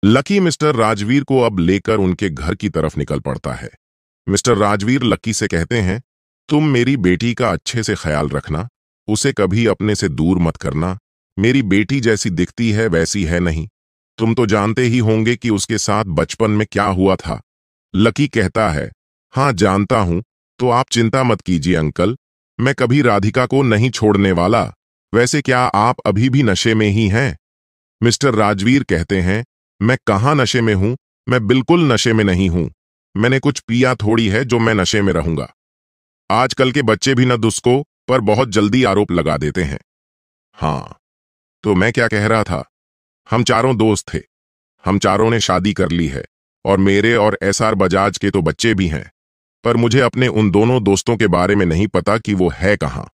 Lucky mister Rajveer को अब लेकर उनके घर की तरफ निकल पड़ता है। मिस्टर राजवीर लकी से कहते हैं, तुम मेरी बेटी का अच्छे से ख्याल रखना, उसे कभी अपने से दूर मत करना। मेरी बेटी जैसी दिखती है वैसी है नहीं। तुम तो जानते ही होंगे कि उसके साथ बचपन में क्या हुआ था। लकी कहता है, हाँ जानता हूं, तो आप चिंता मत कीजिए अंकल, मैं कभी राधिका को नहीं छोड़ने वाला। वैसे क्या आप अभी भी नशे में ही हैं? मिस्टर राजवीर कहते हैं, मैं कहाँ नशे में हूं, मैं बिल्कुल नशे में नहीं हूं। मैंने कुछ पिया थोड़ी है जो मैं नशे में रहूंगा। आजकल के बच्चे भी न दुस्को पर बहुत जल्दी आरोप लगा देते हैं। हाँ, तो मैं क्या कह रहा था, हम चारों दोस्त थे, हम चारों ने शादी कर ली है और मेरे और एसआर बजाज के तो बच्चे भी हैं, पर मुझे अपने उन दोनों दोस्तों के बारे में नहीं पता कि वो है कहाँ।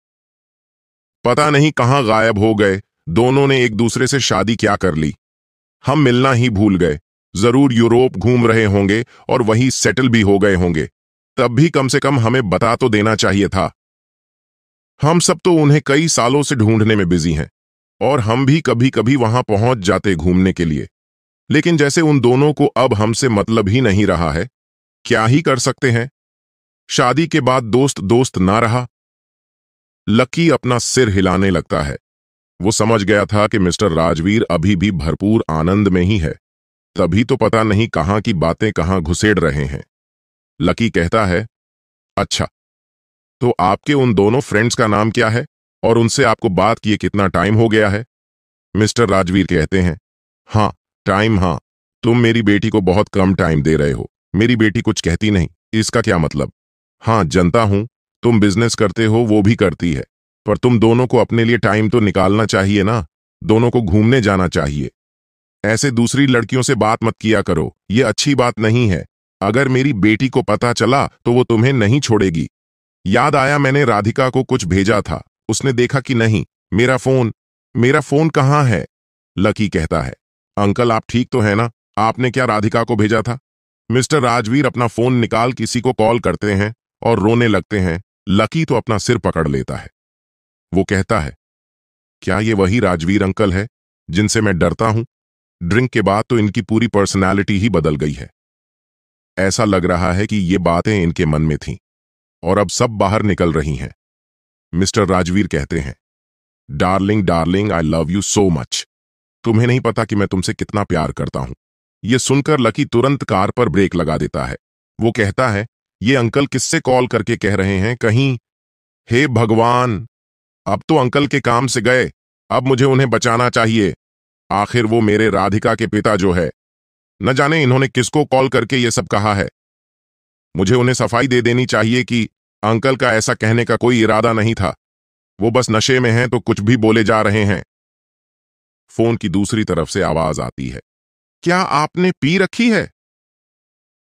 पता नहीं कहाँ गायब हो गए। दोनों ने एक दूसरे से शादी क्या कर ली, हम मिलना ही भूल गए। जरूर यूरोप घूम रहे होंगे और वहीं सेटल भी हो गए होंगे। तब भी कम से कम हमें बता तो देना चाहिए था। हम सब तो उन्हें कई सालों से ढूंढने में बिजी हैं और हम भी कभी कभी वहां पहुंच जाते घूमने के लिए, लेकिन जैसे उन दोनों को अब हमसे मतलब ही नहीं रहा है। क्या ही कर सकते हैं, शादी के बाद दोस्त दोस्त ना रहा। लकी अपना सिर हिलाने लगता है। वो समझ गया था कि मिस्टर राजवीर अभी भी भरपूर आनंद में ही है, तभी तो पता नहीं कहां की बातें कहां घुसेड़ रहे हैं। लकी कहता है, अच्छा, तो आपके उन दोनों फ्रेंड्स का नाम क्या है और उनसे आपको बात किए कितना टाइम हो गया है? मिस्टर राजवीर कहते हैं, हाँ टाइम, हाँ, तुम मेरी बेटी को बहुत कम टाइम दे रहे हो। मेरी बेटी कुछ कहती नहीं, इसका क्या मतलब? हाँ जनता हूं, तुम बिजनेस करते हो, वो भी करती है, पर तुम दोनों को अपने लिए टाइम तो निकालना चाहिए ना। दोनों को घूमने जाना चाहिए। ऐसे दूसरी लड़कियों से बात मत किया करो, ये अच्छी बात नहीं है। अगर मेरी बेटी को पता चला तो वो तुम्हें नहीं छोड़ेगी। याद आया, मैंने राधिका को कुछ भेजा था, उसने देखा कि नहीं? मेरा फोन कहाँ है? लकी कहता है, अंकल आप ठीक तो है ना? आपने क्या राधिका को भेजा था? मिस्टर राजवीर अपना फोन निकाल किसी को कॉल करते हैं और रोने लगते हैं। लकी तो अपना सिर पकड़ लेता है। वो कहता है, क्या ये वही राजवीर अंकल है जिनसे मैं डरता हूं? ड्रिंक के बाद तो इनकी पूरी पर्सनालिटी ही बदल गई है। ऐसा लग रहा है कि ये बातें इनके मन में थीं और अब सब बाहर निकल रही हैं। मिस्टर राजवीर कहते हैं, darling darling, I love you so much. तुम्हें नहीं पता कि मैं तुमसे कितना प्यार करता हूं। यह सुनकर लकी तुरंत कार पर ब्रेक लगा देता है। वो कहता है, ये अंकल किससे कॉल करके कह रहे हैं कहीं? हे भगवान, अब तो अंकल के काम से गए। अब मुझे उन्हें बचाना चाहिए। आखिर वो मेरे राधिका के पिता जो है, न जाने इन्होंने किसको कॉल करके ये सब कहा है। मुझे उन्हें सफाई दे देनी चाहिए कि अंकल का ऐसा कहने का कोई इरादा नहीं था, वो बस नशे में हैं तो कुछ भी बोले जा रहे हैं। फोन की दूसरी तरफ से आवाज आती है, क्या आपने पी रखी है?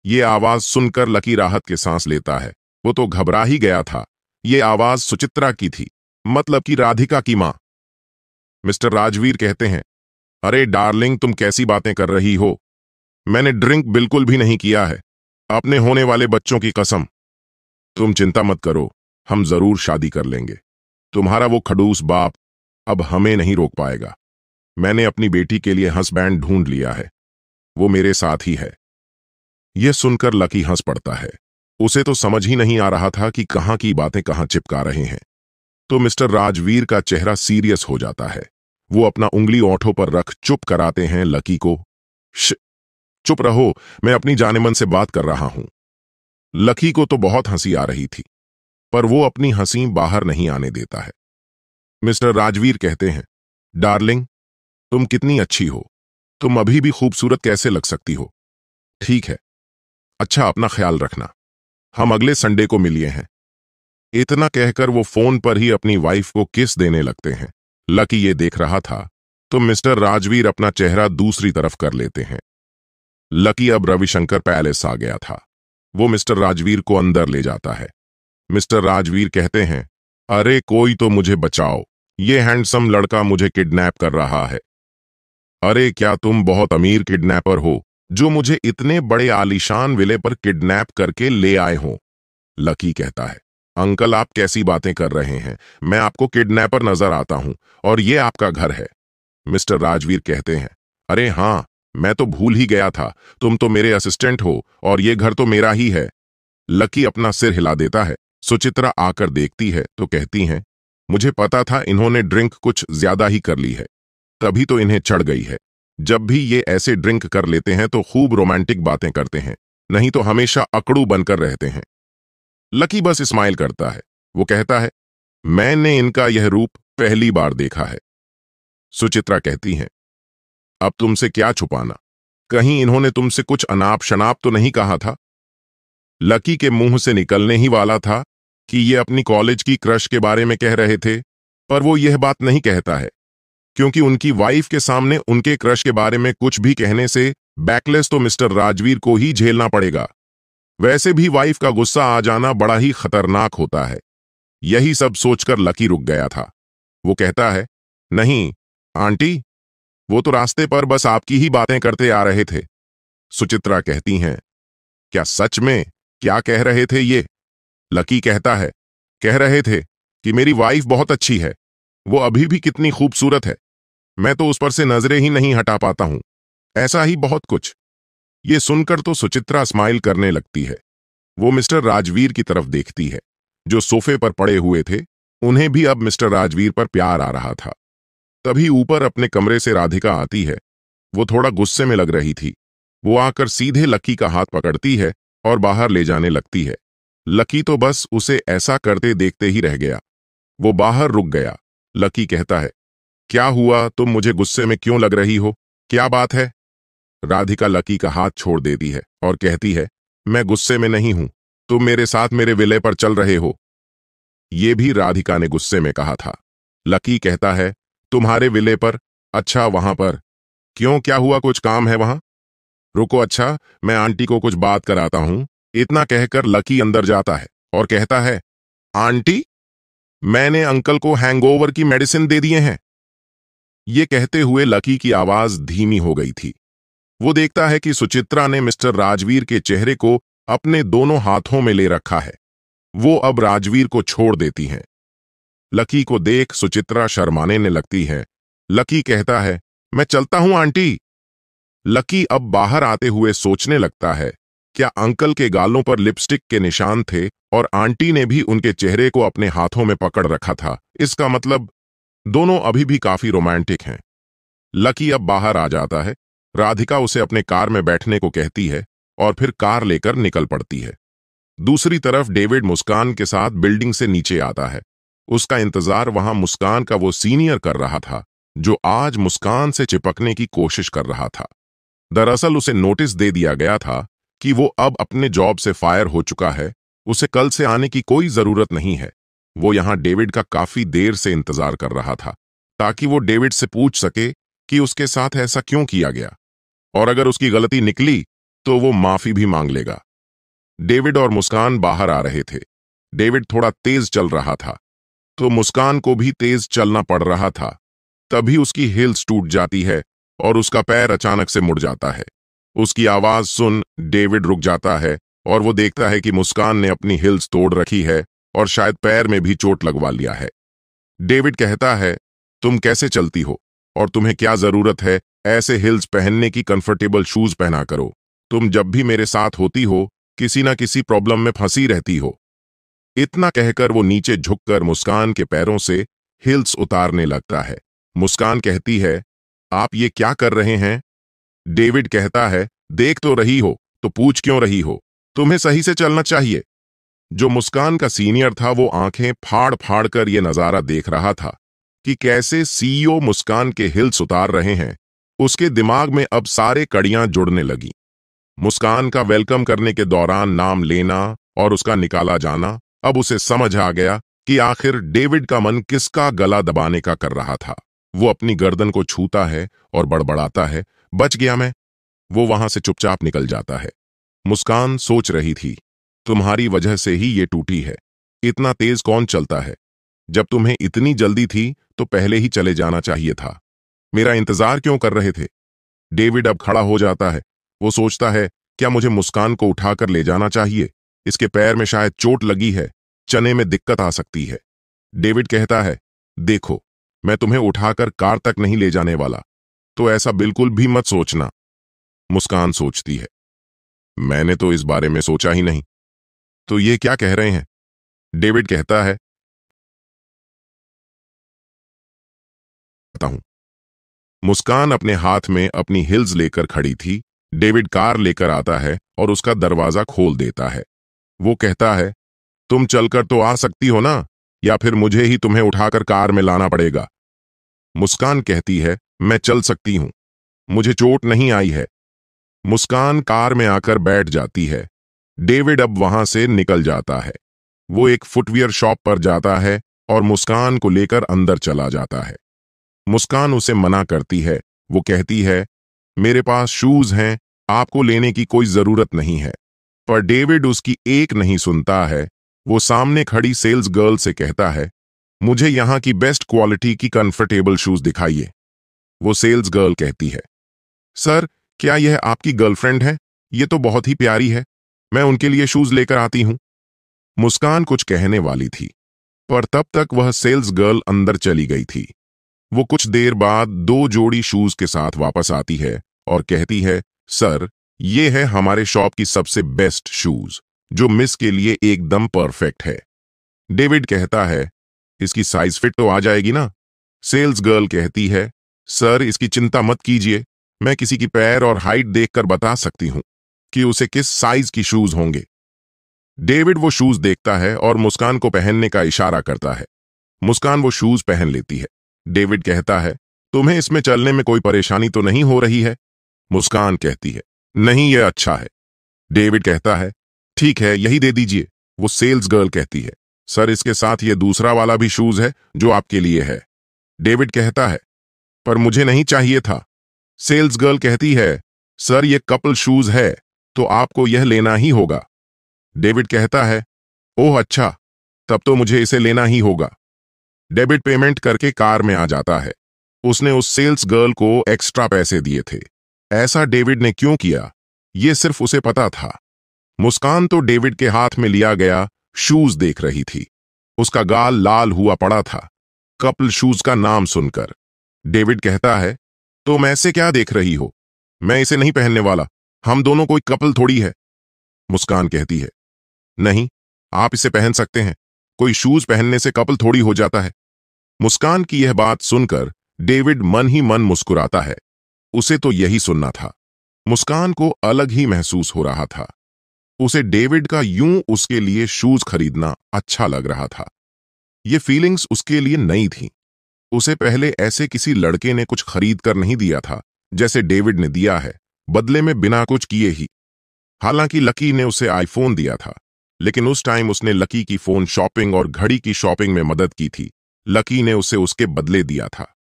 ये आवाज सुनकर लकी राहत के सांस लेता है। वो तो घबरा ही गया था। ये आवाज सुचित्रा की थी, मतलब कि राधिका की मां। मिस्टर राजवीर कहते हैं, अरे डार्लिंग, तुम कैसी बातें कर रही हो? मैंने ड्रिंक बिल्कुल भी नहीं किया है, अपने होने वाले बच्चों की कसम। तुम चिंता मत करो, हम जरूर शादी कर लेंगे। तुम्हारा वो खड़ूस बाप अब हमें नहीं रोक पाएगा। मैंने अपनी बेटी के लिए हस्बैंड ढूंढ लिया है, वो मेरे साथ ही है। यह सुनकर लकी हंस पड़ता है। उसे तो समझ ही नहीं आ रहा था कि कहां की बातें कहां चिपका रहे हैं। तो मिस्टर राजवीर का चेहरा सीरियस हो जाता है। वो अपना उंगली ओंठों पर रख चुप कराते हैं लकी को। चुप रहो, मैं अपनी जानेमन से बात कर रहा हूं। लकी को तो बहुत हंसी आ रही थी, पर वो अपनी हंसी बाहर नहीं आने देता है। मिस्टर राजवीर कहते हैं, डार्लिंग, तुम कितनी अच्छी हो, तुम अभी भी खूबसूरत कैसे लग सकती हो? ठीक है, अच्छा अपना ख्याल रखना, हम अगले संडे को मिलिए हैं। इतना कहकर वो फोन पर ही अपनी वाइफ को किस देने लगते हैं। लकी ये देख रहा था तो मिस्टर राजवीर अपना चेहरा दूसरी तरफ कर लेते हैं। लकी अब रविशंकर पैलेस आ गया था। वो मिस्टर राजवीर को अंदर ले जाता है। मिस्टर राजवीर कहते हैं, अरे कोई तो मुझे बचाओ, ये हैंडसम लड़का मुझे किडनैप कर रहा है। अरे क्या तुम बहुत अमीर किडनैपर हो जो मुझे इतने बड़े आलीशान विले पर किडनैप करके ले आए हो? लकी कहता है, अंकल आप कैसी बातें कर रहे हैं? मैं आपको किडनैपर नजर आता हूं और ये आपका घर है। मिस्टर राजवीर कहते हैं, अरे हाँ, मैं तो भूल ही गया था, तुम तो मेरे असिस्टेंट हो और ये घर तो मेरा ही है। लकी अपना सिर हिला देता है। सुचित्रा आकर देखती है तो कहती हैं, मुझे पता था इन्होंने ड्रिंक कुछ ज्यादा ही कर ली है, तभी तो इन्हें चढ़ गई है। जब भी ये ऐसे ड्रिंक कर लेते हैं तो खूब रोमांटिक बातें करते हैं, नहीं तो हमेशा अकड़ू बनकर रहते हैं। लकी बस स्माइल करता है। वो कहता है, मैंने इनका यह रूप पहली बार देखा है। सुचित्रा कहती हैं, अब तुमसे क्या छुपाना, कहीं इन्होंने तुमसे कुछ अनाप शनाप तो नहीं कहा था? लकी के मुंह से निकलने ही वाला था कि ये अपनी कॉलेज की क्रश के बारे में कह रहे थे, पर वो यह बात नहीं कहता है, क्योंकि उनकी वाइफ के सामने उनके क्रश के बारे में कुछ भी कहने से बैकलेस तो मिस्टर राजवीर को ही झेलना पड़ेगा। वैसे भी वाइफ का गुस्सा आ जाना बड़ा ही खतरनाक होता है। यही सब सोचकर लकी रुक गया था। वो कहता है, नहीं आंटी, वो तो रास्ते पर बस आपकी ही बातें करते आ रहे थे। सुचित्रा कहती हैं, क्या सच में? क्या कह रहे थे ये? लकी कहता है, कह रहे थे कि मेरी वाइफ बहुत अच्छी है, वो अभी भी कितनी खूबसूरत है, मैं तो उस पर से नजरें ही नहीं हटा पाता हूं। ऐसा ही बहुत कुछ। ये सुनकर तो सुचित्रा स्माइल करने लगती है। वो मिस्टर राजवीर की तरफ देखती है, जो सोफे पर पड़े हुए थे। उन्हें भी अब मिस्टर राजवीर पर प्यार आ रहा था। तभी ऊपर अपने कमरे से राधिका आती है। वो थोड़ा गुस्से में लग रही थी। वो आकर सीधे लकी का हाथ पकड़ती है और बाहर ले जाने लगती है। लकी तो बस उसे ऐसा करते देखते ही रह गया। वो बाहर रुक गया। लकी कहता है, क्या हुआ, तुम मुझे गुस्से में क्यों लग रही हो? क्या बात है? राधिका लकी का हाथ छोड़ देती है और कहती है, मैं गुस्से में नहीं हूं, तुम मेरे साथ मेरे विले पर चल रहे हो। ये भी राधिका ने गुस्से में कहा था। लकी कहता है, तुम्हारे विले पर? अच्छा, वहां पर क्यों, क्या हुआ, कुछ काम है वहां? रुको, अच्छा मैं आंटी को कुछ बात कराता हूं। इतना कहकर लकी अंदर जाता है और कहता है, आंटी, मैंने अंकल को हैंगओवर की मेडिसिन दे दिए हैं। ये कहते हुए लकी की आवाज धीमी हो गई थी। वो देखता है कि सुचित्रा ने मिस्टर राजवीर के चेहरे को अपने दोनों हाथों में ले रखा है। वो अब राजवीर को छोड़ देती हैं। लकी को देख सुचित्रा शर्माने ने लगती है। लकी कहता है, मैं चलता हूं आंटी। लकी अब बाहर आते हुए सोचने लगता है, क्या अंकल के गालों पर लिपस्टिक के निशान थे और आंटी ने भी उनके चेहरे को अपने हाथों में पकड़ रखा था? इसका मतलब दोनों अभी भी काफी रोमांटिक हैं। लकी अब बाहर आ जाता है। राधिका उसे अपने कार में बैठने को कहती है और फिर कार लेकर निकल पड़ती है। दूसरी तरफ डेविड मुस्कान के साथ बिल्डिंग से नीचे आता है। उसका इंतजार वहां मुस्कान का वो सीनियर कर रहा था, जो आज मुस्कान से चिपकने की कोशिश कर रहा था। दरअसल उसे नोटिस दे दिया गया था कि वो अब अपने जॉब से फायर हो चुका है। उसे कल से आने की कोई जरूरत नहीं है। वो यहां डेविड का काफी देर से इंतजार कर रहा था, ताकि वो डेविड से पूछ सके कि उसके साथ ऐसा क्यों किया गया, और अगर उसकी गलती निकली तो वो माफी भी मांग लेगा। डेविड और मुस्कान बाहर आ रहे थे। डेविड थोड़ा तेज चल रहा था, तो मुस्कान को भी तेज चलना पड़ रहा था। तभी उसकी हिल्स टूट जाती है और उसका पैर अचानक से मुड़ जाता है। उसकी आवाज सुन डेविड रुक जाता है और वो देखता है कि मुस्कान ने अपनी हिल्स तोड़ रखी है और शायद पैर में भी चोट लगवा लिया है। डेविड कहता है, तुम कैसे चलती हो और तुम्हें क्या जरूरत है ऐसे हिल्स पहनने की? कंफर्टेबल शूज पहना करो। तुम जब भी मेरे साथ होती हो किसी ना किसी प्रॉब्लम में फंसी रहती हो। इतना कहकर वो नीचे झुककर मुस्कान के पैरों से हिल्स उतारने लगता है। मुस्कान कहती है, आप ये क्या कर रहे हैं? डेविड कहता है, देख तो रही हो तो पूछ क्यों रही हो, तुम्हें सही से चलना चाहिए। जो मुस्कान का सीनियर था वो आंखें फाड़ फाड़ कर ये नजारा देख रहा था कि कैसे सीईओ मुस्कान के हिल्स उतार रहे हैं। उसके दिमाग में अब सारे कड़ियां जुड़ने लगी। मुस्कान का वेलकम करने के दौरान नाम लेना और उसका निकाला जाना। अब उसे समझ आ गया कि आखिर डेविड का मन किसका गला दबाने का कर रहा था। वो अपनी गर्दन को छूता है और बड़बड़ाता है, बच गया मैं। वो वहां से चुपचाप निकल जाता है। मुस्कान सोच रही थी, तुम्हारी वजह से ही ये टूटी है। इतना तेज कौन चलता है? जब तुम्हें इतनी जल्दी थी तो पहले ही चले जाना चाहिए था। मेरा इंतजार क्यों कर रहे थे? डेविड अब खड़ा हो जाता है। वो सोचता है, क्या मुझे मुस्कान को उठाकर ले जाना चाहिए? इसके पैर में शायद चोट लगी है, चने में दिक्कत आ सकती है। डेविड कहता है, देखो, मैं तुम्हें उठाकर कार तक नहीं ले जाने वाला, तो ऐसा बिल्कुल भी मत सोचना। मुस्कान सोचती है, मैंने तो इस बारे में सोचा ही नहीं। तो ये क्या कह रहे हैं? डेविड कहता है, बताता हूं। मुस्कान अपने हाथ में अपनी हिल्स लेकर खड़ी थी। डेविड कार लेकर आता है और उसका दरवाजा खोल देता है। वो कहता है, तुम चलकर तो आ सकती हो ना, या फिर मुझे ही तुम्हें उठाकर कार में लाना पड़ेगा? मुस्कान कहती है, मैं चल सकती हूं, मुझे चोट नहीं आई है। मुस्कान कार में आकर बैठ जाती है। डेविड अब वहां से निकल जाता है। वो एक फुटवियर शॉप पर जाता है और मुस्कान को लेकर अंदर चला जाता है। मुस्कान उसे मना करती है। वो कहती है, मेरे पास शूज हैं, आपको लेने की कोई जरूरत नहीं है। पर डेविड उसकी एक नहीं सुनता है। वो सामने खड़ी सेल्स गर्ल से कहता है, मुझे यहां की बेस्ट क्वालिटी की कंफर्टेबल शूज दिखाइए। वो सेल्स गर्ल कहती है, सर, क्या यह आपकी गर्लफ्रेंड है? ये तो बहुत ही प्यारी है, मैं उनके लिए शूज लेकर आती हूं। मुस्कान कुछ कहने वाली थी, पर तब तक वह सेल्स गर्ल अंदर चली गई थी। वो कुछ देर बाद 2 जोड़ी शूज के साथ वापस आती है और कहती है, सर, ये है हमारे शॉप की सबसे बेस्ट शूज, जो मिस के लिए एकदम परफेक्ट है। डेविड कहता है, इसकी साइज फिट तो आ जाएगी ना? सेल्स गर्ल कहती है, सर, इसकी चिंता मत कीजिए, मैं किसी की पैर और हाइट देखकर बता सकती हूं कि उसे किस साइज की शूज होंगे। डेविड वो शूज देखता है और मुस्कान को पहनने का इशारा करता है। मुस्कान वो शूज पहन लेती है। डेविड कहता है, तुम्हें इसमें चलने में कोई परेशानी तो नहीं हो रही है? मुस्कान कहती है, नहीं, यह अच्छा है। डेविड कहता है, ठीक है, यही दे दीजिए। वो सेल्स गर्ल कहती है, सर, इसके साथ ये दूसरा वाला भी शूज है जो आपके लिए है। डेविड कहता है, पर मुझे नहीं चाहिए था। सेल्स गर्ल कहती है, सर, ये कपल शूज है, तो आपको यह लेना ही होगा। डेविड कहता है, ओह अच्छा, तब तो मुझे इसे लेना ही होगा। डेबिट पेमेंट करके कार में आ जाता है। उसने उस सेल्स गर्ल को एक्स्ट्रा पैसे दिए थे। ऐसा डेविड ने क्यों किया, ये सिर्फ उसे पता था। मुस्कान तो डेविड के हाथ में लिया गया शूज देख रही थी। उसका गाल लाल हुआ पड़ा था कपल शूज का नाम सुनकर। डेविड कहता है, तुम ऐसे क्या देख रही हो? मैं इसे नहीं पहनने वाला, हम दोनों कोई कपल थोड़ी है। मुस्कान कहती है, नहीं, आप इसे पहन सकते हैं, कोई शूज पहनने से कपल थोड़ी हो जाता है। मुस्कान की यह बात सुनकर डेविड मन ही मन मुस्कुराता है। उसे तो यही सुनना था। मुस्कान को अलग ही महसूस हो रहा था। उसे डेविड का यूं उसके लिए शूज खरीदना अच्छा लग रहा था। ये फीलिंग्स उसके लिए नई थी। उसे पहले ऐसे किसी लड़के ने कुछ खरीद कर नहीं दिया था जैसे डेविड ने दिया है, बदले में बिना कुछ किए ही। हालांकि लकी ने उसे आईफोन दिया था, लेकिन उस टाइम उसने लकी की फोन शॉपिंग और घड़ी की शॉपिंग में मदद की थी। लकी ने उसे उसके बदले दिया था,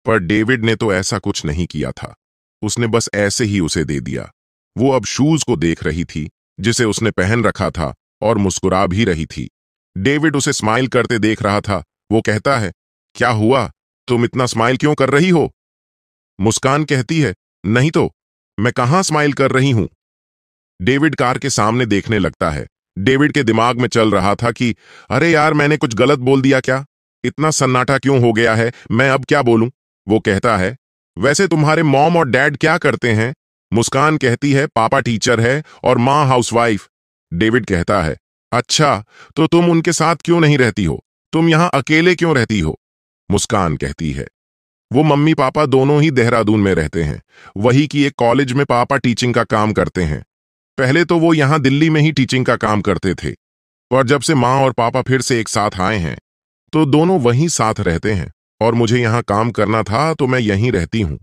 पर डेविड ने तो ऐसा कुछ नहीं किया था। उसने बस ऐसे ही उसे दे दिया। वो अब शूज को देख रही थी जिसे उसने पहन रखा था और मुस्कुरा भी रही थी। डेविड उसे स्माइल करते देख रहा था। वो कहता है, क्या हुआ, तुम इतना स्माइल क्यों कर रही हो? मुस्कान कहती है, नहीं तो, मैं कहां स्माइल कर रही हूं। डेविड कार के सामने देखने लगता है। डेविड के दिमाग में चल रहा था कि अरे यार, मैंने कुछ गलत बोल दिया क्या? इतना सन्नाटा क्यों हो गया है, मैं अब क्या बोलूं? वो कहता है, वैसे तुम्हारे मॉम और डैड क्या करते हैं? मुस्कान कहती है, पापा टीचर है और माँ हाउसवाइफ। डेविड कहता है, अच्छा, तो तुम उनके साथ क्यों नहीं रहती हो? तुम यहां अकेले क्यों रहती हो? मुस्कान कहती है, वो मम्मी पापा दोनों ही देहरादून में रहते हैं। वही की एक कॉलेज में पापा टीचिंग का काम करते हैं। पहले तो वो यहां दिल्ली में ही टीचिंग का काम करते थे, पर जब से माँ और पापा फिर से एक साथ आए हैं तो दोनों वहीं साथ रहते हैं, और मुझे यहां काम करना था तो मैं यहीं रहती हूं।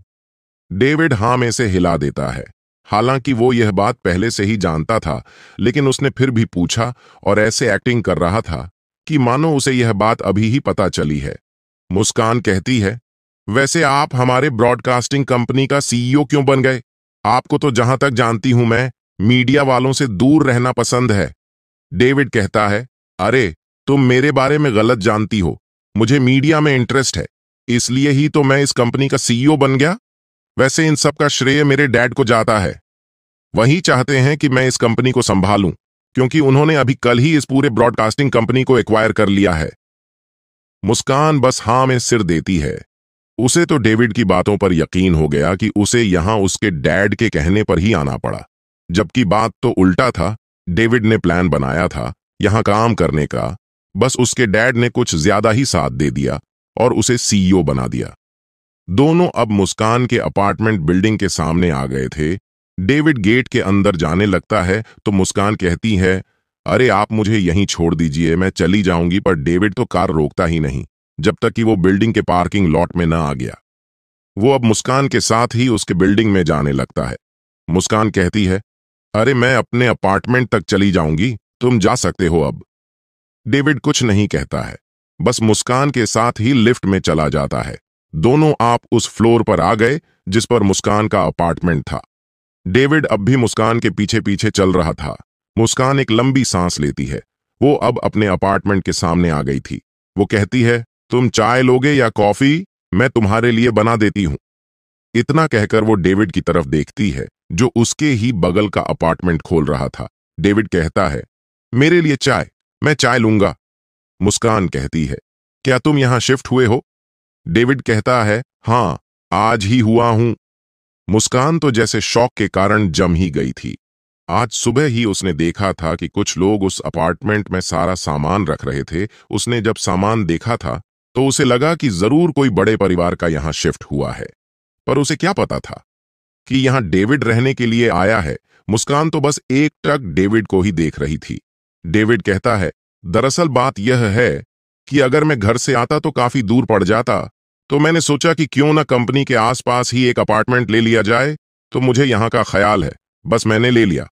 डेविड हाँ में से हिला देता है। हालांकि वो यह बात पहले से ही जानता था, लेकिन उसने फिर भी पूछा और ऐसे एक्टिंग कर रहा था कि मानो उसे यह बात अभी ही पता चली है। मुस्कान कहती है, वैसे आप हमारे ब्रॉडकास्टिंग कंपनी का सीईओ क्यों बन गए? आपको तो जहां तक जानती हूं मैं, मीडिया वालों से दूर रहना पसंद है। डेविड कहता है, अरे, तुम मेरे बारे में गलत जानती हो। मुझे मीडिया में इंटरेस्ट है, इसलिए ही तो मैं इस कंपनी का सीईओ बन गया। वैसे इन सब का श्रेय मेरे डैड को जाता है। वही चाहते हैं कि मैं इस कंपनी को संभालूं, क्योंकि उन्होंने अभी कल ही इस पूरे ब्रॉडकास्टिंग कंपनी को एक्वायर कर लिया है। मुस्कान बस हाँ में सिर देती है। उसे तो डेविड की बातों पर यकीन हो गया कि उसे यहां उसके डैड के कहने पर ही आना पड़ा, जबकि बात तो उल्टा था। डेविड ने प्लान बनाया था यहां काम करने का, बस उसके डैड ने कुछ ज्यादा ही साथ दे दिया और उसे सीईओ बना दिया। दोनों अब मुस्कान के अपार्टमेंट बिल्डिंग के सामने आ गए थे। डेविड गेट के अंदर जाने लगता है तो मुस्कान कहती है, अरे आप मुझे यहीं छोड़ दीजिए, मैं चली जाऊंगी। पर डेविड तो कार रोकता ही नहीं जब तक कि वो बिल्डिंग के पार्किंग लॉट में न आ गया। वो अब मुस्कान के साथ ही उसके बिल्डिंग में जाने लगता है। मुस्कान कहती है, अरे मैं अपने अपार्टमेंट तक चली जाऊंगी, तुम जा सकते हो अब। डेविड कुछ नहीं कहता है, बस मुस्कान के साथ ही लिफ्ट में चला जाता है। दोनों आप उस फ्लोर पर आ गए जिस पर मुस्कान का अपार्टमेंट था। डेविड अब भी मुस्कान के पीछे पीछे चल रहा था। मुस्कान एक लंबी सांस लेती है। वो अब अपने अपार्टमेंट के सामने आ गई थी। वो कहती है, तुम चाय लोगे या कॉफी? मैं तुम्हारे लिए बना देती हूं। इतना कहकर वो डेविड की तरफ देखती है जो उसके ही बगल का अपार्टमेंट खोल रहा था। डेविड कहता है, मेरे लिए चाय, मैं चाय लूंगा। मुस्कान कहती है, क्या तुम यहां शिफ्ट हुए हो? डेविड कहता है, हां, आज ही हुआ हूं। मुस्कान तो जैसे शॉक के कारण जम ही गई थी। आज सुबह ही उसने देखा था कि कुछ लोग उस अपार्टमेंट में सारा सामान रख रहे थे। उसने जब सामान देखा था तो उसे लगा कि जरूर कोई बड़े परिवार का यहां शिफ्ट हुआ है, पर उसे क्या पता था कि यहां डेविड रहने के लिए आया है। मुस्कान तो बस एक टक डेविड को ही देख रही थी। डेविड कहता है, दरअसल बात यह है कि अगर मैं घर से आता तो काफी दूर पड़ जाता, तो मैंने सोचा कि क्यों ना कंपनी के आसपास ही एक अपार्टमेंट ले लिया जाए। तो मुझे यहां का ख्याल है, बस मैंने ले लिया।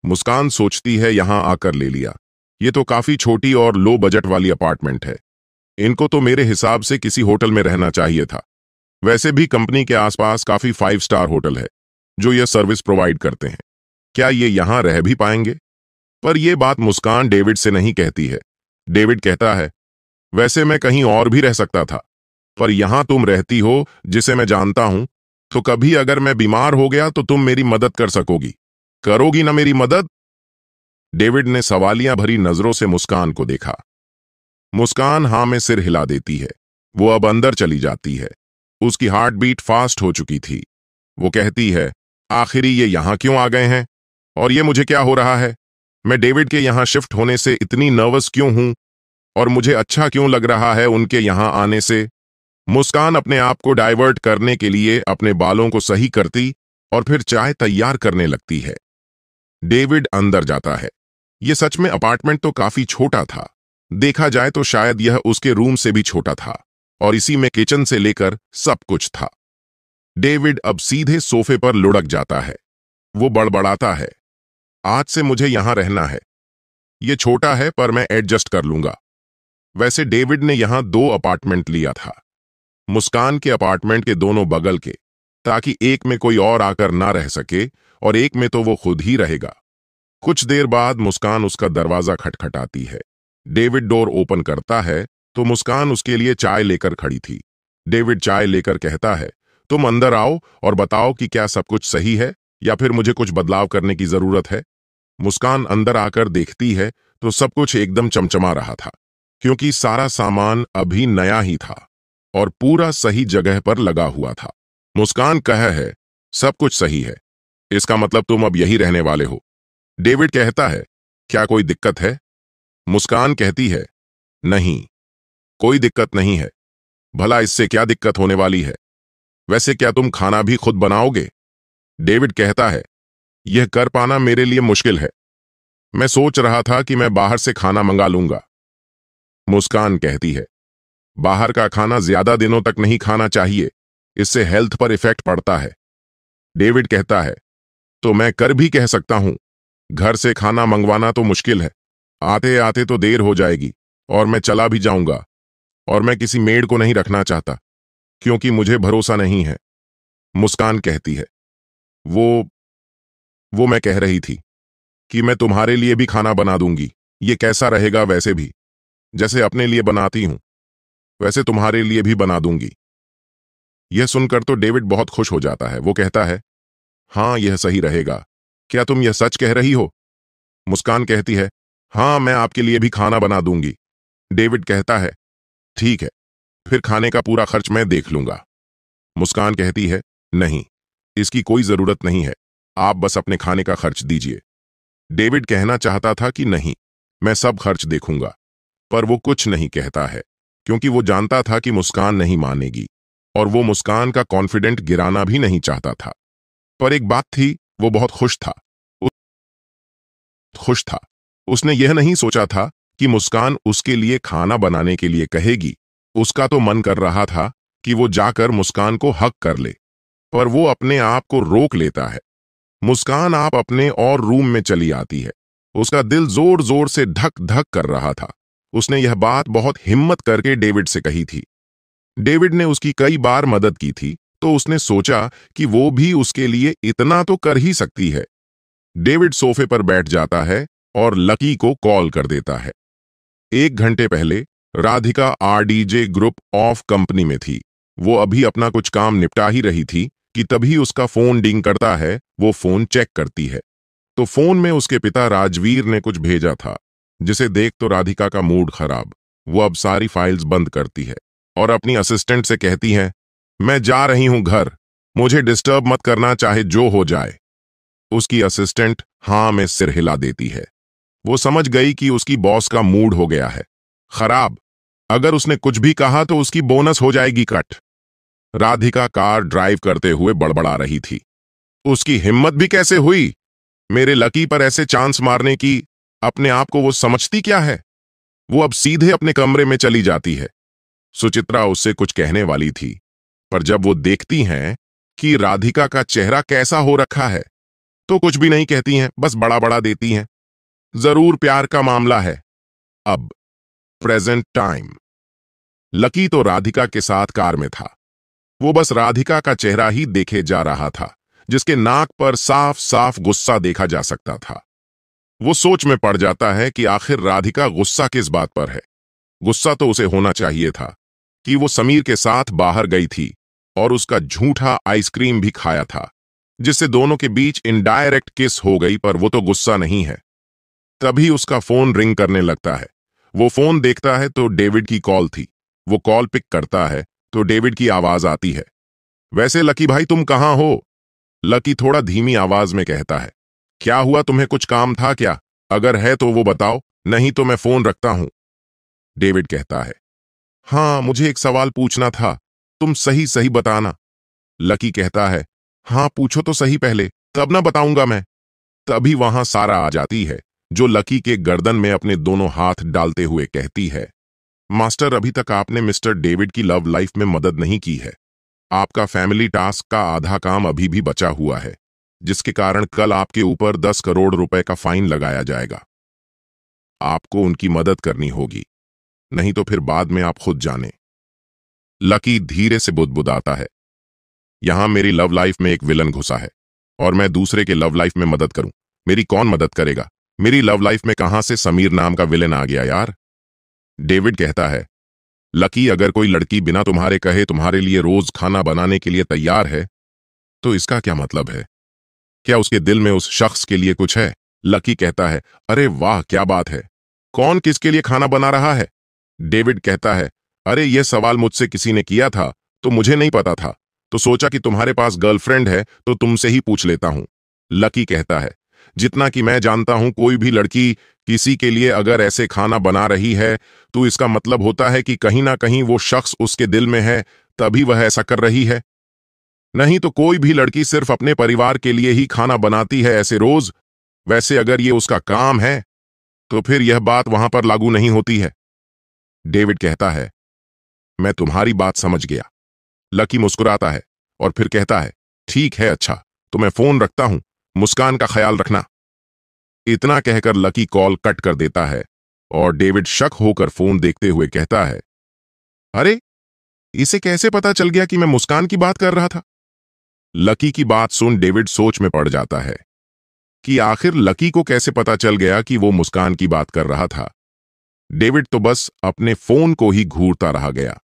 मुस्कान सोचती है, यहां आकर ले लिया, ये तो काफी छोटी और लो बजट वाली अपार्टमेंट है। इनको तो मेरे हिसाब से किसी होटल में रहना चाहिए था। वैसे भी कंपनी के आसपास काफी 5 स्टार होटल है जो यह सर्विस प्रोवाइड करते हैं। क्या ये यहां रह भी पाएंगे? पर यह बात मुस्कान डेविड से नहीं कहती है। डेविड कहता है, वैसे मैं कहीं और भी रह सकता था, पर यहां तुम रहती हो जिसे मैं जानता हूं, तो कभी अगर मैं बीमार हो गया तो तुम मेरी मदद कर सकोगी। करोगी ना मेरी मदद? डेविड ने सवालिया भरी नजरों से मुस्कान को देखा। मुस्कान हां में सिर हिला देती है। वो अब अंदर चली जाती है। उसकी हार्ट बीट फास्ट हो चुकी थी। वो कहती है, आखिरी ये यहां क्यों आ गए हैं और ये मुझे क्या हो रहा है? मैं डेविड के यहां शिफ्ट होने से इतनी नर्वस क्यों हूं और मुझे अच्छा क्यों लग रहा है उनके यहां आने से? मुस्कान अपने आप को डाइवर्ट करने के लिए अपने बालों को सही करती और फिर चाय तैयार करने लगती है। डेविड अंदर जाता है। यह सच में अपार्टमेंट तो काफी छोटा था। देखा जाए तो शायद यह उसके रूम से भी छोटा था और इसी में किचन से लेकर सब कुछ था। डेविड अब सीधे सोफे पर लुढ़क जाता है। वो बड़बड़ाता है, आज से मुझे यहां रहना है। यह छोटा है पर मैं एडजस्ट कर लूंगा। वैसे डेविड ने यहां 2 अपार्टमेंट लिया था, मुस्कान के अपार्टमेंट के दोनों बगल के, ताकि एक में कोई और आकर ना रह सके और एक में तो वो खुद ही रहेगा। कुछ देर बाद मुस्कान उसका दरवाजा खटखटाती है। डेविड डोर ओपन करता है तो मुस्कान उसके लिए चाय लेकर खड़ी थी। डेविड चाय लेकर कहता है, तुम अंदर आओ और बताओ कि क्या सब कुछ सही है या फिर मुझे कुछ बदलाव करने की जरूरत है। मुस्कान अंदर आकर देखती है तो सब कुछ एकदम चमचमा रहा था, क्योंकि सारा सामान अभी नया ही था और पूरा सही जगह पर लगा हुआ था। मुस्कान कह है, सब कुछ सही है, इसका मतलब तुम अब यही रहने वाले हो। डेविड कहता है, क्या कोई दिक्कत है? मुस्कान कहती है, नहीं, कोई दिक्कत नहीं है। भला इससे क्या दिक्कत होने वाली है? वैसे क्या तुम खाना भी खुद बनाओगे? डेविड कहता है, यह कर पाना मेरे लिए मुश्किल है। मैं सोच रहा था कि मैं बाहर से खाना मंगा लूंगा। मुस्कान कहती है, बाहर का खाना ज्यादा दिनों तक नहीं खाना चाहिए, इससे हेल्थ पर इफेक्ट पड़ता है। डेविड कहता है, तो मैं कर भी कह सकता हूं, घर से खाना मंगवाना तो मुश्किल है, आते आते तो देर हो जाएगी और मैं चला भी जाऊंगा और मैं किसी मेड को नहीं रखना चाहता क्योंकि मुझे भरोसा नहीं है। मुस्कान कहती है, वो मैं कह रही थी कि मैं तुम्हारे लिए भी खाना बना दूंगी। ये कैसा रहेगा? वैसे भी जैसे अपने लिए बनाती हूं वैसे तुम्हारे लिए भी बना दूंगी। यह सुनकर तो डेविड बहुत खुश हो जाता है। वो कहता है, हाँ, यह सही रहेगा। क्या तुम यह सच कह रही हो? मुस्कान कहती है, हाँ, मैं आपके लिए भी खाना बना दूंगी। डेविड कहता है, ठीक है, फिर खाने का पूरा खर्च मैं देख लूंगा। मुस्कान कहती है, नहीं, इसकी कोई जरूरत नहीं है, आप बस अपने खाने का खर्च दीजिए। डेविड कहना चाहता था कि नहीं, मैं सब खर्च देखूंगा, पर वो कुछ नहीं कहता है, क्योंकि वो जानता था कि मुस्कान नहीं मानेगी, और वो मुस्कान का कॉन्फिडेंट गिराना भी नहीं चाहता था। पर एक बात थी, वो बहुत खुश था। उसने यह नहीं सोचा था कि मुस्कान उसके लिए खाना बनाने के लिए कहेगी। उसका तो मन कर रहा था कि वो जाकर मुस्कान को हक कर ले, पर वो अपने आप को रोक लेता है। मुस्कान आप अपने और रूम में चली आती है। उसका दिल जोर जोर से धक धक कर रहा था। उसने यह बात बहुत हिम्मत करके डेविड से कही थी। डेविड ने उसकी कई बार मदद की थी, तो उसने सोचा कि वो भी उसके लिए इतना तो कर ही सकती है। डेविड सोफे पर बैठ जाता है और लकी को कॉल कर देता है। 1 घंटे पहले Radhika RDJ group of company में थी। वो अभी अपना कुछ काम निपटा ही रही थी कि तभी उसका फोन डिंग करता है। वो फोन चेक करती है तो फोन में उसके पिता राजवीर ने कुछ भेजा था, जिसे देख तो राधिका का मूड खराब। वो अब सारी फाइल्स बंद करती है और अपनी असिस्टेंट से कहती है, मैं जा रही हूं घर, मुझे डिस्टर्ब मत करना चाहे जो हो जाए। उसकी असिस्टेंट हाँ में सिर हिला देती है। वो समझ गई कि उसकी बॉस का मूड हो गया है खराब। अगर उसने कुछ भी कहा तो उसकी बोनस हो जाएगी कट। राधिका कार ड्राइव करते हुए बड़बड़ा रही थी। उसकी हिम्मत भी कैसे हुई मेरे लकी पर ऐसे चांस मारने की। अपने आप को वो समझती क्या है। वो अब सीधे अपने कमरे में चली जाती है। सुचित्रा उससे कुछ कहने वाली थी, पर जब वो देखती हैं कि राधिका का चेहरा कैसा हो रखा है, तो कुछ भी नहीं कहती हैं, बस बड़ा बड़ा देती हैं। जरूर प्यार का मामला है। अब प्रेजेंट टाइम। लकी तो राधिका के साथ कार में था। वो बस राधिका का चेहरा ही देखे जा रहा था, जिसके नाक पर साफ साफ गुस्सा देखा जा सकता था। वो सोच में पड़ जाता है कि आखिर राधिका गुस्सा किस बात पर है। गुस्सा तो उसे होना चाहिए था कि वो समीर के साथ बाहर गई थी और उसका झूठा आइसक्रीम भी खाया था, जिससे दोनों के बीच इनडायरेक्ट किस हो गई, पर वो तो गुस्सा नहीं है। तभी उसका फोन रिंग करने लगता है। वो फोन देखता है तो डेविड की कॉल थी। वो कॉल पिक करता है तो डेविड की आवाज आती है, वैसे लकी भाई तुम कहां हो? लकी थोड़ा धीमी आवाज में कहता है, क्या हुआ, तुम्हें कुछ काम था क्या? अगर है तो वो बताओ, नहीं तो मैं फोन रखता हूं। डेविड कहता है, हाँ मुझे एक सवाल पूछना था, तुम सही सही बताना। लकी कहता है, हाँ पूछो तो सही पहले, तब ना बताऊंगा मैं। तभी वहां सारा आ जाती है, जो लकी के गर्दन में अपने दोनों हाथ डालते हुए कहती है, मास्टर अभी तक आपने मिस्टर डेविड की लव लाइफ में मदद नहीं की है। आपका फैमिली टास्क का आधा काम अभी भी बचा हुआ है, जिसके कारण कल आपके ऊपर 10 करोड़ रुपए का फाइन लगाया जाएगा। आपको उनकी मदद करनी होगी, नहीं तो फिर बाद में आप खुद जाने। लकी धीरे से बुदबुदाता है, यहां मेरी लव लाइफ में एक विलन घुसा है और मैं दूसरे के लव लाइफ में मदद करूं, मेरी कौन मदद करेगा? मेरी लव लाइफ में कहां से समीर नाम का विलन आ गया यार? डेविड कहता है, लकी अगर कोई लड़की बिना तुम्हारे कहे तुम्हारे लिए रोज खाना बनाने के लिए तैयार है, तो इसका क्या मतलब है? क्या उसके दिल में उस शख्स के लिए कुछ है? लकी कहता है, अरे वाह क्या बात है, कौन किसके लिए खाना बना रहा है? डेविड कहता है, अरे यह सवाल मुझसे किसी ने किया था तो मुझे नहीं पता था, तो सोचा कि तुम्हारे पास गर्लफ्रेंड है तो तुमसे ही पूछ लेता हूं। लकी कहता है, जितना कि मैं जानता हूं कोई भी लड़की किसी के लिए अगर ऐसे खाना बना रही है तो इसका मतलब होता है कि कहीं ना कहीं वो शख्स उसके दिल में है, तभी वह ऐसा कर रही है। नहीं तो कोई भी लड़की सिर्फ अपने परिवार के लिए ही खाना बनाती है ऐसे रोज। वैसे अगर ये उसका काम है तो फिर यह बात वहां पर लागू नहीं होती है। डेविड कहता है, मैं तुम्हारी बात समझ गया। लकी मुस्कुराता है और फिर कहता है, ठीक है अच्छा, तो मैं फोन रखता हूं, मुस्कान का ख्याल रखना। इतना कहकर लकी कॉल कट कर देता है और डेविड शक होकर फोन देखते हुए कहता है, अरे इसे कैसे पता चल गया कि मैं मुस्कान की बात कर रहा था? लकी की बात सुन डेविड सोच में पड़ जाता है कि आखिर लकी को कैसे पता चल गया कि वो मुस्कान की बात कर रहा था। डेविड तो बस अपने फोन को ही घूरता रहा गया।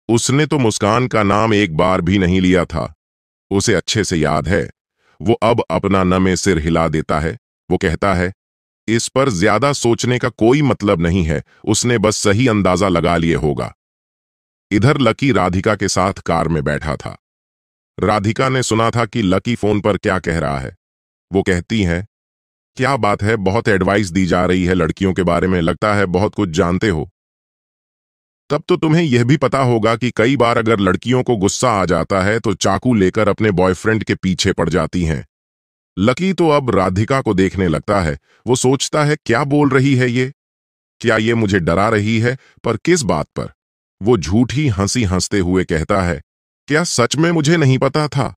उसने तो मुस्कान का नाम एक बार भी नहीं लिया था। उसे अच्छे से याद है। वो अब अपना नमे सिर हिला देता है। वो कहता है, इस पर ज्यादा सोचने का कोई मतलब नहीं है, उसने बस सही अंदाजा लगा लिए होगा। इधर लकी राधिका के साथ कार में बैठा था। राधिका ने सुना था कि लकी फोन पर क्या कह रहा है। वो कहती है, क्या बात है, बहुत एडवाइस दी जा रही है लड़कियों के बारे में, लगता है बहुत कुछ जानते हो। तब तो तुम्हें यह भी पता होगा कि कई बार अगर लड़कियों को गुस्सा आ जाता है तो चाकू लेकर अपने बॉयफ्रेंड के पीछे पड़ जाती हैं। लकी तो अब राधिका को देखने लगता है। वो सोचता है, क्या बोल रही है ये? क्या ये मुझे डरा रही है? पर किस बात पर? वो झूठी हंसी हंसते हुए कहता है, क्या सच में मुझे नहीं पता था?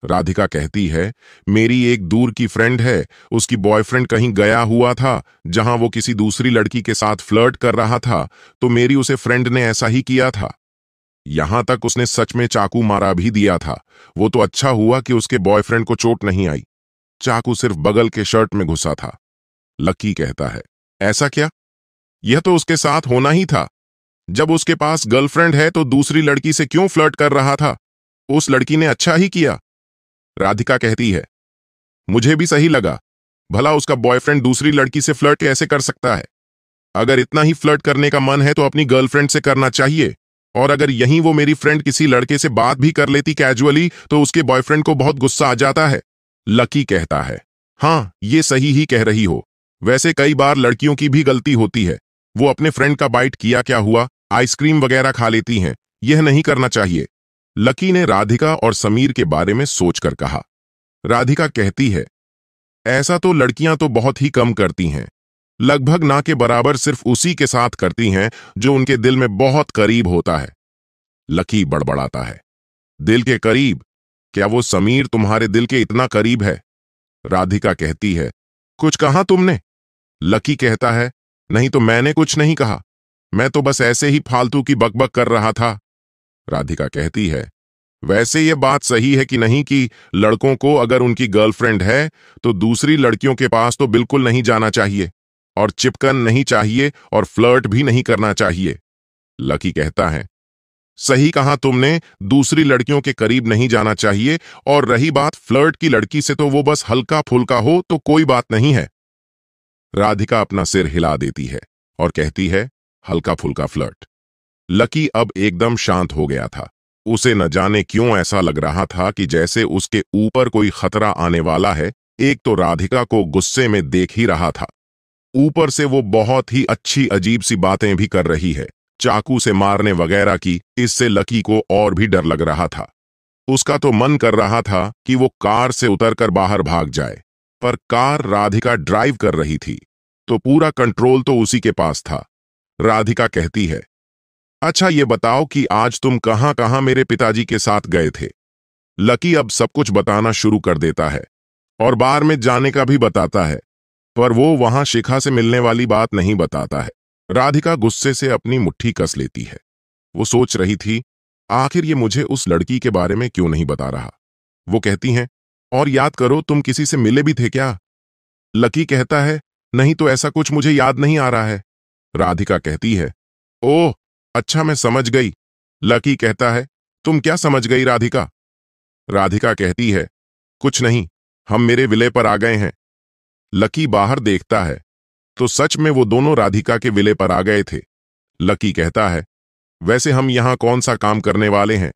राधिका कहती है, मेरी एक दूर की फ्रेंड है, उसकी बॉयफ्रेंड कहीं गया हुआ था जहां वो किसी दूसरी लड़की के साथ फ्लर्ट कर रहा था, तो मेरी उसे फ्रेंड ने ऐसा ही किया था। यहां तक उसने सच में चाकू मारा भी दिया था। वो तो अच्छा हुआ कि उसके बॉयफ्रेंड को चोट नहीं आई। चाकू सिर्फ बगल के शर्ट में घुसा था। लकी कहता है, ऐसा क्या? यह तो उसके साथ होना ही था। जब उसके पास गर्लफ्रेंड है तो दूसरी लड़की से क्यों फ्लर्ट कर रहा था? उस लड़की ने अच्छा ही किया। राधिका कहती है, मुझे भी सही लगा। भला उसका बॉयफ्रेंड दूसरी लड़की से फ्लर्ट कैसे कर सकता है? अगर इतना ही फ्लर्ट करने का मन है तो अपनी गर्लफ्रेंड से करना चाहिए। और अगर यहीं वो मेरी फ्रेंड किसी लड़के से बात भी कर लेती कैजुअली तो उसके बॉयफ्रेंड को बहुत गुस्सा आ जाता है। लकी कहता है, हाँ, ये सही ही कह रही हो। वैसे कई बार लड़कियों की भी गलती होती है। वो अपने फ्रेंड का बाइट किया क्या हुआ, आइसक्रीम वगैरह खा लेती हैं। यह नहीं करना चाहिए। लकी ने राधिका और समीर के बारे में सोचकर कहा। राधिका कहती है, ऐसा तो लड़कियां तो बहुत ही कम करती हैं। लगभग ना के बराबर सिर्फ उसी के साथ करती हैं जो उनके दिल में बहुत करीब होता है। लकी बड़बड़ाता है, दिल के करीब? क्या वो समीर तुम्हारे दिल के इतना करीब है? राधिका कहती है, कुछ कहा तुमने? लकी कहता है, नहीं तो मैंने कुछ नहीं कहा। मैं तो बस ऐसे ही फालतू की बकबक कर रहा था। राधिका कहती है, वैसे ये बात सही है कि नहीं कि लड़कों को अगर उनकी गर्लफ्रेंड है तो दूसरी लड़कियों के पास तो बिल्कुल नहीं जाना चाहिए और चिपकन नहीं चाहिए और फ्लर्ट भी नहीं करना चाहिए। लकी कहता है, सही कहा तुमने, दूसरी लड़कियों के करीब नहीं जाना चाहिए। और रही बात फ्लर्ट की लड़की से, तो वो बस हल्का फुल्का हो तो कोई बात नहीं है। राधिका अपना सिर हिला देती है और कहती है, हल्का फुल्का फ्लर्ट? लकी अब एकदम शांत हो गया था। उसे न जाने क्यों ऐसा लग रहा था कि जैसे उसके ऊपर कोई खतरा आने वाला है। एक तो राधिका को गुस्से में देख ही रहा था, ऊपर से वो बहुत ही अच्छी अजीब सी बातें भी कर रही है, चाकू से मारने वगैरह की। इससे लकी को और भी डर लग रहा था। उसका तो मन कर रहा था कि वो कार से उतरकर बाहर भाग जाए, पर कार राधिका ड्राइव कर रही थी तो पूरा कंट्रोल तो उसी के पास था। राधिका कहती है, अच्छा ये बताओ कि आज तुम कहां कहां मेरे पिताजी के साथ गए थे? लकी अब सब कुछ बताना शुरू कर देता है और बार में जाने का भी बताता है, पर वो वहां शिखा से मिलने वाली बात नहीं बताता है। राधिका गुस्से से अपनी मुट्ठी कस लेती है। वो सोच रही थी, आखिर ये मुझे उस लड़की के बारे में क्यों नहीं बता रहा। वो कहती हैं, और याद करो, तुम किसी से मिले भी थे क्या? लकी कहता है, नहीं तो ऐसा कुछ मुझे याद नहीं आ रहा है। राधिका कहती है, ओह अच्छा, मैं समझ गई। लकी कहता है, तुम क्या समझ गई राधिका? राधिका कहती है, कुछ नहीं, हम मेरे विले पर आ गए हैं। लकी बाहर देखता है तो सच में वो दोनों राधिका के विले पर आ गए थे। लकी कहता है, वैसे हम यहां कौन सा काम करने वाले हैं?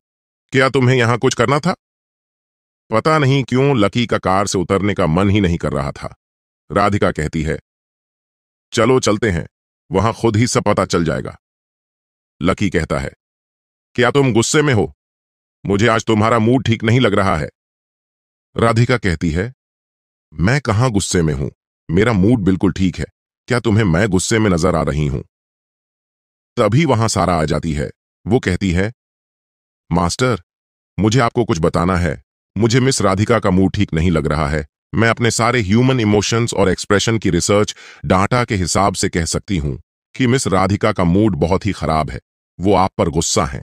क्या तुम्हें यहां कुछ करना था? पता नहीं क्यों लकी का कार से उतरने का मन ही नहीं कर रहा था। राधिका कहती है, चलो चलते हैं, वहां खुद ही सब पता चल जाएगा। लकी कहता है, क्या तुम गुस्से में हो? मुझे आज तुम्हारा मूड ठीक नहीं लग रहा है। राधिका कहती है, मैं कहां गुस्से में हूं, मेरा मूड बिल्कुल ठीक है। क्या तुम्हें मैं गुस्से में नजर आ रही हूं? तभी वहां सारा आ जाती है। वो कहती है, मास्टर, मुझे आपको कुछ बताना है। मुझे मिस राधिका का मूड ठीक नहीं लग रहा है। मैं अपने सारे ह्यूमन इमोशंस और एक्सप्रेशन की रिसर्च डाटा के हिसाब से कह सकती हूं कि मिस राधिका का मूड बहुत ही खराब है। वो आप पर गुस्सा है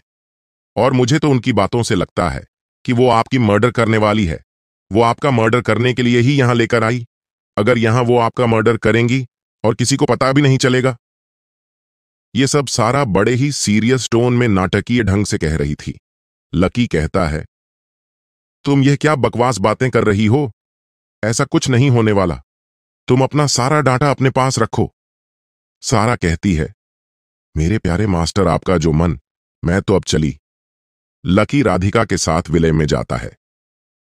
और मुझे तो उनकी बातों से लगता है कि वो आपकी मर्डर करने वाली है। वो आपका मर्डर करने के लिए ही यहां लेकर आई। अगर यहां वो आपका मर्डर करेंगी और किसी को पता भी नहीं चलेगा। ये सब सारा बड़े ही सीरियस टोन में नाटकीय ढंग से कह रही थी। लकी कहता है, तुम यह क्या बकवास बातें कर रही हो? ऐसा कुछ नहीं होने वाला। तुम अपना सारा डाटा अपने पास रखो। सारा कहती है, मेरे प्यारे मास्टर, आपका जो मन मैं तो अब चली। लकी राधिका के साथ विलय में जाता है।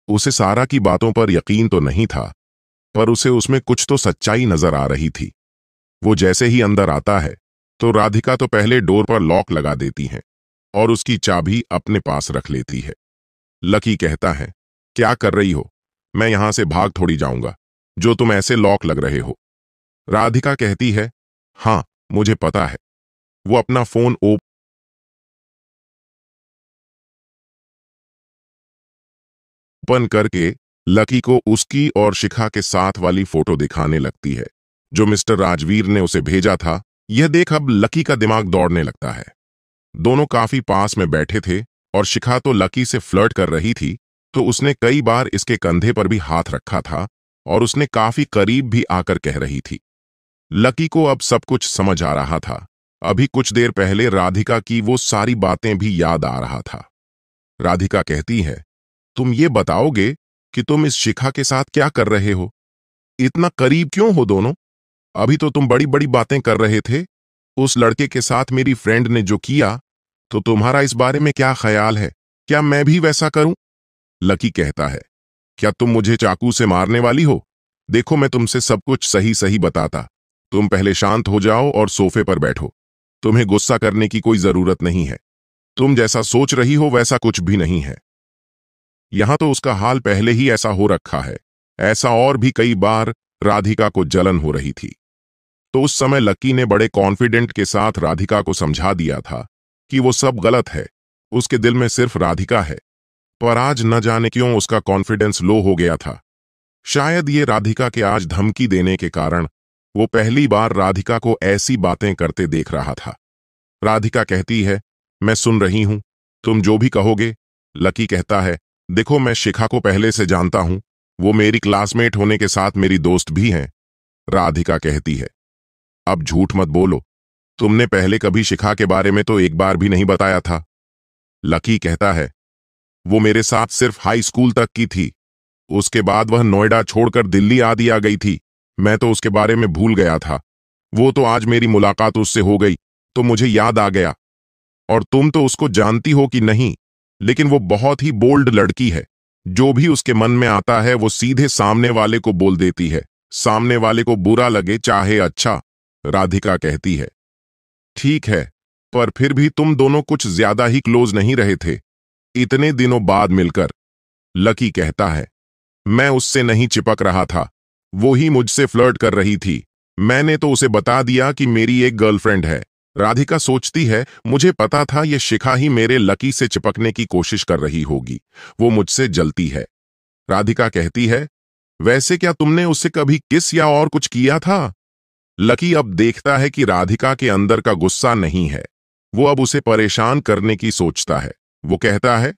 उसे सारा की बातों पर यकीन तो नहीं था, पर उसे उसमें कुछ तो सच्चाई नजर आ रही थी। वो जैसे ही अंदर आता है तो राधिका तो पहले डोर पर लॉक लगा देती है और उसकी चाबी अपने पास रख लेती है। लकी कहता है, क्या कर रही हो? मैं यहां से भाग थोड़ी जाऊंगा जो तुम ऐसे लॉक लग रहे हो। राधिका कहती है, हाँ मुझे पता है। वो अपना फोन ओपन करके लकी को उसकी और शिखा के साथ वाली फोटो दिखाने लगती है जो मिस्टर राजवीर ने उसे भेजा था। यह देख अब लकी का दिमाग दौड़ने लगता है। दोनों काफी पास में बैठे थे और शिखा तो लकी से फ्लर्ट कर रही थी, तो उसने कई बार इसके कंधे पर भी हाथ रखा था और उसने काफी करीब भी आकर कह रही थी। लकी को अब सब कुछ समझ आ रहा था। अभी कुछ देर पहले राधिका की वो सारी बातें भी याद आ रहा था। राधिका कहती है, तुम ये बताओगे कि तुम इस शिखा के साथ क्या कर रहे हो? इतना करीब क्यों हो दोनों? अभी तो तुम बड़ी बड़ी बातें कर रहे थे। उस लड़के के साथ मेरी फ्रेंड ने जो किया, तो तुम्हारा इस बारे में क्या ख्याल है? क्या मैं भी वैसा करूं? लकी कहता है, क्या तुम मुझे चाकू से मारने वाली हो? देखो मैं तुमसे सब कुछ सही सही बताता। तुम पहले शांत हो जाओ और सोफे पर बैठो। तुम्हें गुस्सा करने की कोई जरूरत नहीं है। तुम जैसा सोच रही हो वैसा कुछ भी नहीं है। यहां तो उसका हाल पहले ही ऐसा हो रखा है। ऐसा और भी कई बार राधिका को जलन हो रही थी। तो उस समय लकी ने बड़े कॉन्फिडेंट के साथ राधिका को समझा दिया था कि वो सब गलत है, उसके दिल में सिर्फ राधिका है। पर आज न जाने क्यों उसका कॉन्फिडेंस लो हो गया था। शायद ये राधिका के आज धमकी देने के कारण वो पहली बार राधिका को ऐसी बातें करते देख रहा था। राधिका कहती है, मैं सुन रही हूं, तुम जो भी कहोगे। लकी कहता है, देखो मैं शिखा को पहले से जानता हूं, वो मेरी क्लासमेट होने के साथ मेरी दोस्त भी हैं। राधिका कहती है, अब झूठ मत बोलो, तुमने पहले कभी शिखा के बारे में तो एक बार भी नहीं बताया था। लकी कहता है, वो मेरे साथ सिर्फ हाई स्कूल तक की थी। उसके बाद वह नोएडा छोड़कर दिल्ली आ गई थी। मैं तो उसके बारे में भूल गया था। वो तो आज मेरी मुलाकात उससे हो गई तो मुझे याद आ गया। और तुम तो उसको जानती हो कि नहीं, लेकिन वो बहुत ही बोल्ड लड़की है। जो भी उसके मन में आता है वो सीधे सामने वाले को बोल देती है, सामने वाले को बुरा लगे चाहे अच्छा। राधिका कहती है, ठीक है, पर फिर भी तुम दोनों कुछ ज्यादा ही क्लोज नहीं रहे थे इतने दिनों बाद मिलकर। लकी कहता है, मैं उससे नहीं चिपक रहा था, वो ही मुझसे फ्लर्ट कर रही थी। मैंने तो उसे बता दिया कि मेरी एक गर्लफ्रेंड है। राधिका सोचती है, मुझे पता था ये शिखा ही मेरे लकी से चिपकने की कोशिश कर रही होगी, वो मुझसे जलती है। राधिका कहती है, वैसे क्या तुमने उससे कभी किस या और कुछ किया था? लकी अब देखता है कि राधिका के अंदर का गुस्सा नहीं है, वो अब उसे परेशान करने की सोचता है। वो कहता है,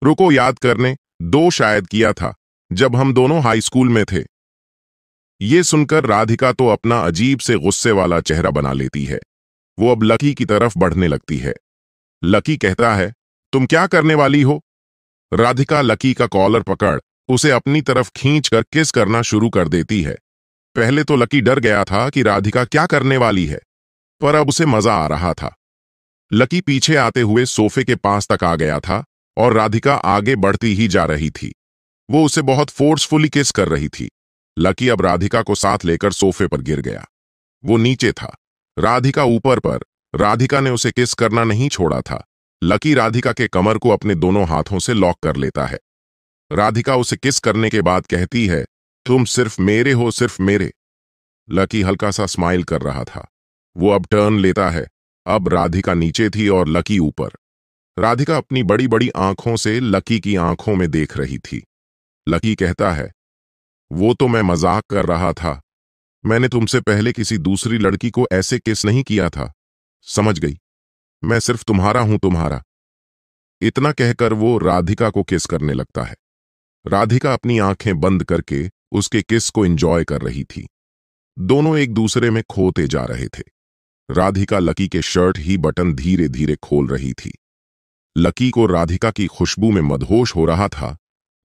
रुको याद करने दो, शायद किया था जब हम दोनों हाई स्कूल में थे। ये सुनकर राधिका तो अपना अजीब से गुस्से वाला चेहरा बना लेती है। वो अब लकी की तरफ बढ़ने लगती है। लकी कहता है, तुम क्या करने वाली हो? राधिका लकी का कॉलर पकड़ उसे अपनी तरफ खींचकर किस करना शुरू कर देती है। पहले तो लकी डर गया था कि राधिका क्या करने वाली है, पर अब उसे मजा आ रहा था। लकी पीछे आते हुए सोफे के पास तक आ गया था और राधिका आगे बढ़ती ही जा रही थी। वो उसे बहुत फोर्सफुली किस कर रही थी। लकी अब राधिका को साथ लेकर सोफे पर गिर गया। वो नीचे था, राधिका ऊपर पर। राधिका ने उसे किस करना नहीं छोड़ा था। लकी राधिका के कमर को अपने दोनों हाथों से लॉक कर लेता है। राधिका उसे किस करने के बाद कहती है, तुम सिर्फ मेरे हो, सिर्फ मेरे। लकी हल्का सा स्माइल कर रहा था। वो अब टर्न लेता है। अब राधिका नीचे थी और लकी ऊपर। राधिका अपनी बड़ी बड़ी आंखों से लकी की आंखों में देख रही थी। लकी कहता है, वो तो मैं मजाक कर रहा था। मैंने तुमसे पहले किसी दूसरी लड़की को ऐसे किस नहीं किया था। समझ गई, मैं सिर्फ तुम्हारा हूं, तुम्हारा। इतना कहकर वो राधिका को किस करने लगता है। राधिका अपनी आंखें बंद करके उसके किस को एंजॉय कर रही थी। दोनों एक दूसरे में खोते जा रहे थे। राधिका लकी के शर्ट ही बटन धीरे धीरे खोल रही थी। लकी को राधिका की खुशबू में मदहोश हो रहा था।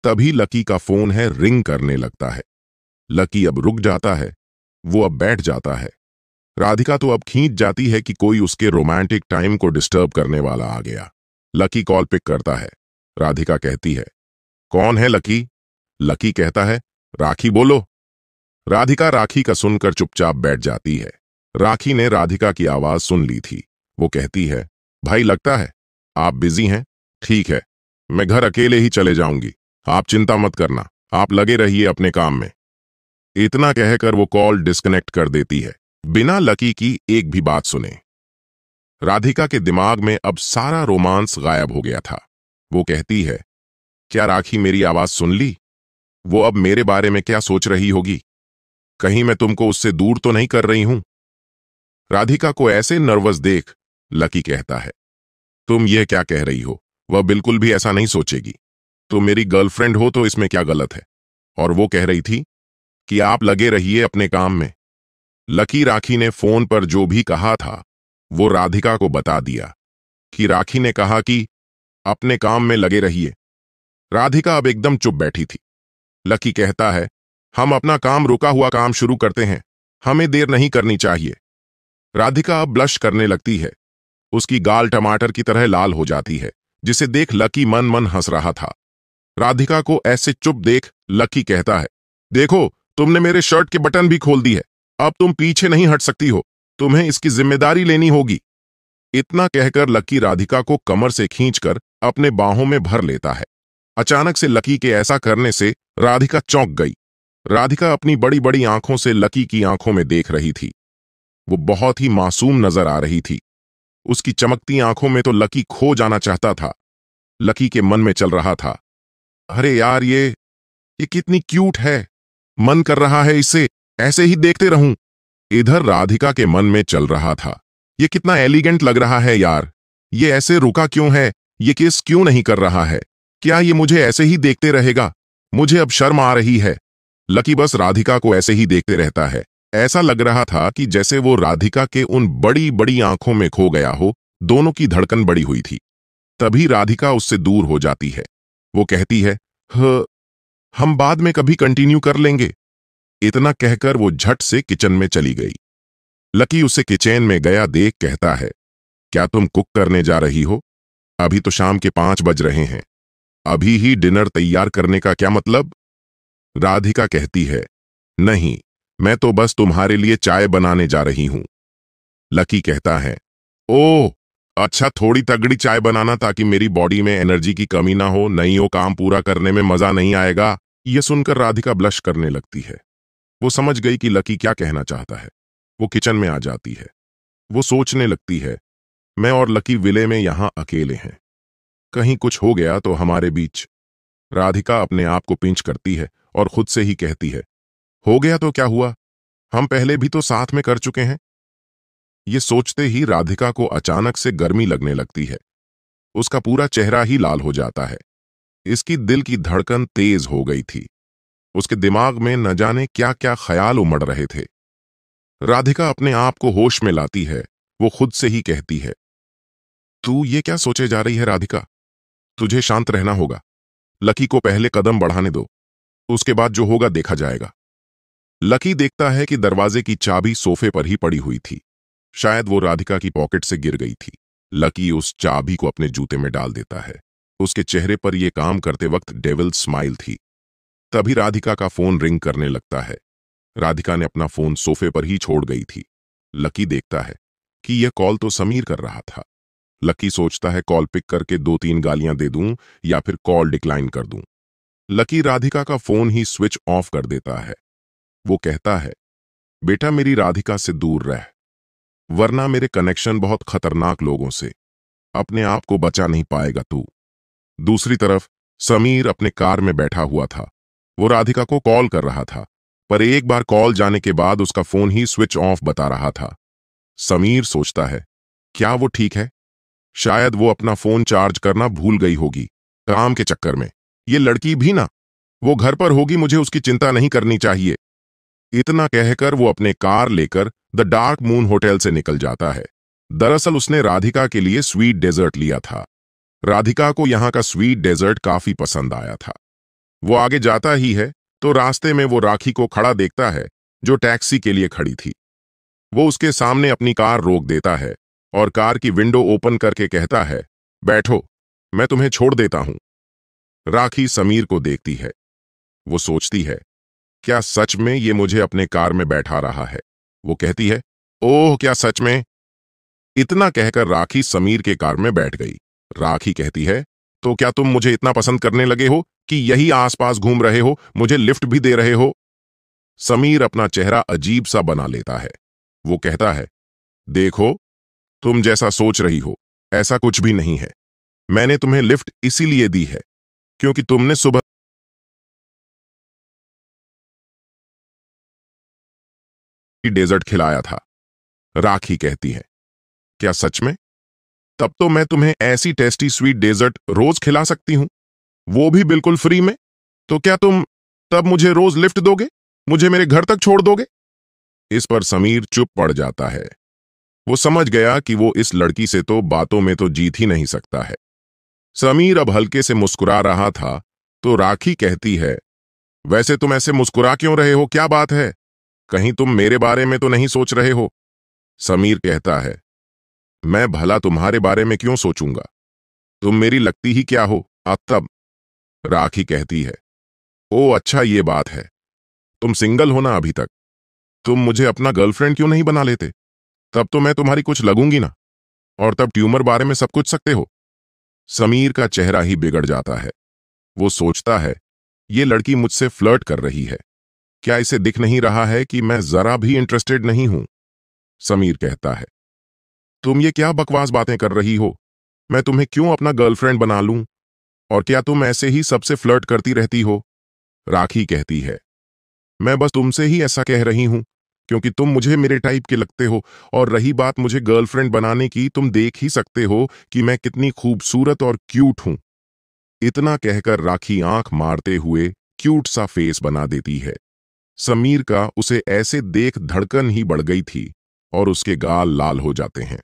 तभी लकी का फोन है रिंग करने लगता है। लकी अब रुक जाता है। वो अब बैठ जाता है। राधिका तो अब खींच जाती है कि कोई उसके रोमांटिक टाइम को डिस्टर्ब करने वाला आ गया। लकी कॉल पिक करता है। राधिका कहती है, कौन है लकी? लकी कहता है, राखी बोलो। राधिका राखी का सुनकर चुपचाप बैठ जाती है। राखी ने राधिका की आवाज सुन ली थी। वो कहती है, भाई लगता है आप बिजी हैं। ठीक है, मैं घर अकेले ही चले जाऊंगी, आप चिंता मत करना, आप लगे रहिए अपने काम में। इतना कहकर वो कॉल डिस्कनेक्ट कर देती है, बिना लकी की एक भी बात सुने। राधिका के दिमाग में अब सारा रोमांस गायब हो गया था। वो कहती है, क्या राखी मेरी आवाज सुन ली? वो अब मेरे बारे में क्या सोच रही होगी? कहीं मैं तुमको उससे दूर तो नहीं कर रही हूं? राधिका को ऐसे नर्वस देख लकी कहता है, तुम ये क्या कह रही हो? वह बिल्कुल भी ऐसा नहीं सोचेगी। तुम मेरी गर्लफ्रेंड हो तो इसमें क्या गलत है? और वो कह रही थी कि आप लगे रहिए अपने काम में। लकी राखी ने फोन पर जो भी कहा था वो राधिका को बता दिया कि राखी ने कहा कि अपने काम में लगे रहिए। राधिका अब एकदम चुप बैठी थी। लकी कहता है, हम अपना काम, रुका हुआ काम शुरू करते हैं, हमें देर नहीं करनी चाहिए। राधिका अब ब्लश करने लगती है। उसकी गाल टमाटर की तरह लाल हो जाती है, जिसे देख लकी मन मन हंस रहा था। राधिका को ऐसे चुप देख लकी कहता है, देखो तुमने मेरे शर्ट के बटन भी खोल दी है, अब तुम पीछे नहीं हट सकती हो, तुम्हें इसकी जिम्मेदारी लेनी होगी। इतना कहकर लकी राधिका को कमर से खींचकर अपने बाहों में भर लेता है। अचानक से लकी के ऐसा करने से राधिका चौंक गई। राधिका अपनी बड़ी बड़ी आंखों से लकी की आंखों में देख रही थी। वो बहुत ही मासूम नजर आ रही थी। उसकी चमकती आंखों में तो लकी खो जाना चाहता था। लकी के मन में चल रहा था, अरे यार ये कितनी क्यूट है, मन कर रहा है इसे ऐसे ही देखते रहूं। इधर राधिका के मन में चल रहा था, ये कितना एलिगेंट लग रहा है यार, ये ऐसे रुका क्यों है, ये किस क्यों नहीं कर रहा है, क्या ये मुझे ऐसे ही देखते रहेगा? मुझे अब शर्म आ रही है। लकी बस राधिका को ऐसे ही देखते रहता है। ऐसा लग रहा था कि जैसे वो राधिका के उन बड़ी बड़ी आंखों में खो गया हो। दोनों की धड़कन बढ़ी हुई थी। तभी राधिका उससे दूर हो जाती है। वो कहती है, हम बाद में कभी कंटिन्यू कर लेंगे। इतना कहकर वो झट से किचन में चली गई। लकी उसे किचन में गया देख कहता है, क्या तुम कुक करने जा रही हो? अभी तो शाम के 5 बज रहे हैं, अभी ही डिनर तैयार करने का क्या मतलब? राधिका कहती है, नहीं, मैं तो बस तुम्हारे लिए चाय बनाने जा रही हूं। लकी कहता है, ओह अच्छा, थोड़ी तगड़ी चाय बनाना ताकि मेरी बॉडी में एनर्जी की कमी ना हो, नहीं हो काम पूरा करने में मजा नहीं आएगा। यह सुनकर राधिका ब्लश करने लगती है। वो समझ गई कि लकी क्या कहना चाहता है। वो किचन में आ जाती है। वो सोचने लगती है, मैं और लकी विले में यहां अकेले हैं, कहीं कुछ हो गया तो हमारे बीच। राधिका अपने आप को पिंच करती है और खुद से ही कहती है, हो गया तो क्या हुआ, हम पहले भी तो साथ में कर चुके हैं। ये सोचते ही राधिका को अचानक से गर्मी लगने लगती है। उसका पूरा चेहरा ही लाल हो जाता है। इसकी दिल की धड़कन तेज हो गई थी। उसके दिमाग में न जाने क्या क्या ख्याल उमड़ रहे थे। राधिका अपने आप को होश में लाती है। वो खुद से ही कहती है, तू ये क्या सोचे जा रही है राधिका? तुझे शांत रहना होगा। लकी को पहले कदम बढ़ाने दो, उसके बाद जो होगा देखा जाएगा। लकी देखता है कि दरवाजे की चाबी सोफे पर ही पड़ी हुई थी। शायद वो राधिका की पॉकेट से गिर गई थी। लकी उस चाबी को अपने जूते में डाल देता है। उसके चेहरे पर यह काम करते वक्त डेविल स्माइल थी। तभी राधिका का फोन रिंग करने लगता है। राधिका ने अपना फोन सोफे पर ही छोड़ गई थी। लकी देखता है कि यह कॉल तो समीर कर रहा था। लकी सोचता है कॉल पिक करके 2-3 गालियां दे दूं या फिर कॉल डिक्लाइन कर दूं। लकी राधिका का फोन ही स्विच ऑफ कर देता है। वो कहता है, बेटा मेरी राधिका से दूर रह, वरना मेरे कनेक्शन बहुत खतरनाक लोगों से, अपने आप को बचा नहीं पाएगा तू। दूसरी तरफ समीर अपने कार में बैठा हुआ था। वो राधिका को कॉल कर रहा था, पर एक बार कॉल जाने के बाद उसका फोन ही स्विच ऑफ बता रहा था। समीर सोचता है, क्या वो ठीक है? शायद वो अपना फोन चार्ज करना भूल गई होगी काम के चक्कर में। ये लड़की भी ना, वो घर पर होगी, मुझे उसकी चिंता नहीं करनी चाहिए। इतना कहकर वो अपने कार लेकर द डार्क मून होटल से निकल जाता है। दरअसल उसने राधिका के लिए स्वीट डेजर्ट लिया था। राधिका को यहाँ का स्वीट डेजर्ट काफी पसंद आया था। वो आगे जाता ही है तो रास्ते में वो राखी को खड़ा देखता है, जो टैक्सी के लिए खड़ी थी। वो उसके सामने अपनी कार रोक देता है और कार की विंडो ओपन करके कहता है, बैठो, मैं तुम्हें छोड़ देता हूं। राखी समीर को देखती है। वो सोचती है, क्या सच में ये मुझे अपने कार में बैठा रहा है? वो कहती है, ओह, क्या सच में? इतना कहकर राखी समीर के कार में बैठ गई। राखी कहती है, तो क्या तुम मुझे इतना पसंद करने लगे हो कि यही आसपास घूम रहे हो, मुझे लिफ्ट भी दे रहे हो? समीर अपना चेहरा अजीब सा बना लेता है। वो कहता है, देखो, तुम जैसा सोच रही हो ऐसा कुछ भी नहीं है। मैंने तुम्हें लिफ्ट इसीलिए दी है क्योंकि तुमने सुबह डेजर्ट खिलाया था। राखी कहती है, क्या सच में? तब तो मैं तुम्हें ऐसी टेस्टी स्वीट डेजर्ट रोज खिला सकती हूं, वो भी बिल्कुल फ्री में। तो क्या तुम तब मुझे रोज लिफ्ट दोगे, मुझे मेरे घर तक छोड़ दोगे? इस पर समीर चुप पड़ जाता है। वो समझ गया कि वो इस लड़की से तो बातों में तो जीत ही नहीं सकता है। समीर अब हल्के से मुस्कुरा रहा था तो राखी कहती है, वैसे तुम ऐसे मुस्कुरा क्यों रहे हो, क्या बात है? कहीं तुम मेरे बारे में तो नहीं सोच रहे हो? समीर कहता है, मैं भला तुम्हारे बारे में क्यों सोचूंगा, तुम मेरी लगती ही क्या हो अब तब? राखी कहती है, ओ अच्छा, ये बात है, तुम सिंगल हो ना अभी तक? तुम मुझे अपना गर्लफ्रेंड क्यों नहीं बना लेते? तब तो मैं तुम्हारी कुछ लगूंगी ना, और तब ट्यूमर बारे में सब कुछ सकते हो। समीर का चेहरा ही बिगड़ जाता है। वो सोचता है, ये लड़की मुझसे फ्लर्ट कर रही है, क्या इसे दिख नहीं रहा है कि मैं जरा भी इंटरेस्टेड नहीं हूं? समीर कहता है, तुम ये क्या बकवास बातें कर रही हो? मैं तुम्हें क्यों अपना गर्लफ्रेंड बना लूं? और क्या तुम ऐसे ही सबसे फ्लर्ट करती रहती हो? राखी कहती है, मैं बस तुमसे ही ऐसा कह रही हूं क्योंकि तुम मुझे मेरे टाइप के लगते हो, और रही बात मुझे गर्लफ्रेंड बनाने की, तुम देख ही सकते हो कि मैं कितनी खूबसूरत और क्यूट हूं। इतना कहकर राखी आंख मारते हुए क्यूट सा फेस बना देती है। समीर का उसे ऐसे देख धड़कन ही बढ़ गई थी और उसके गाल लाल हो जाते हैं।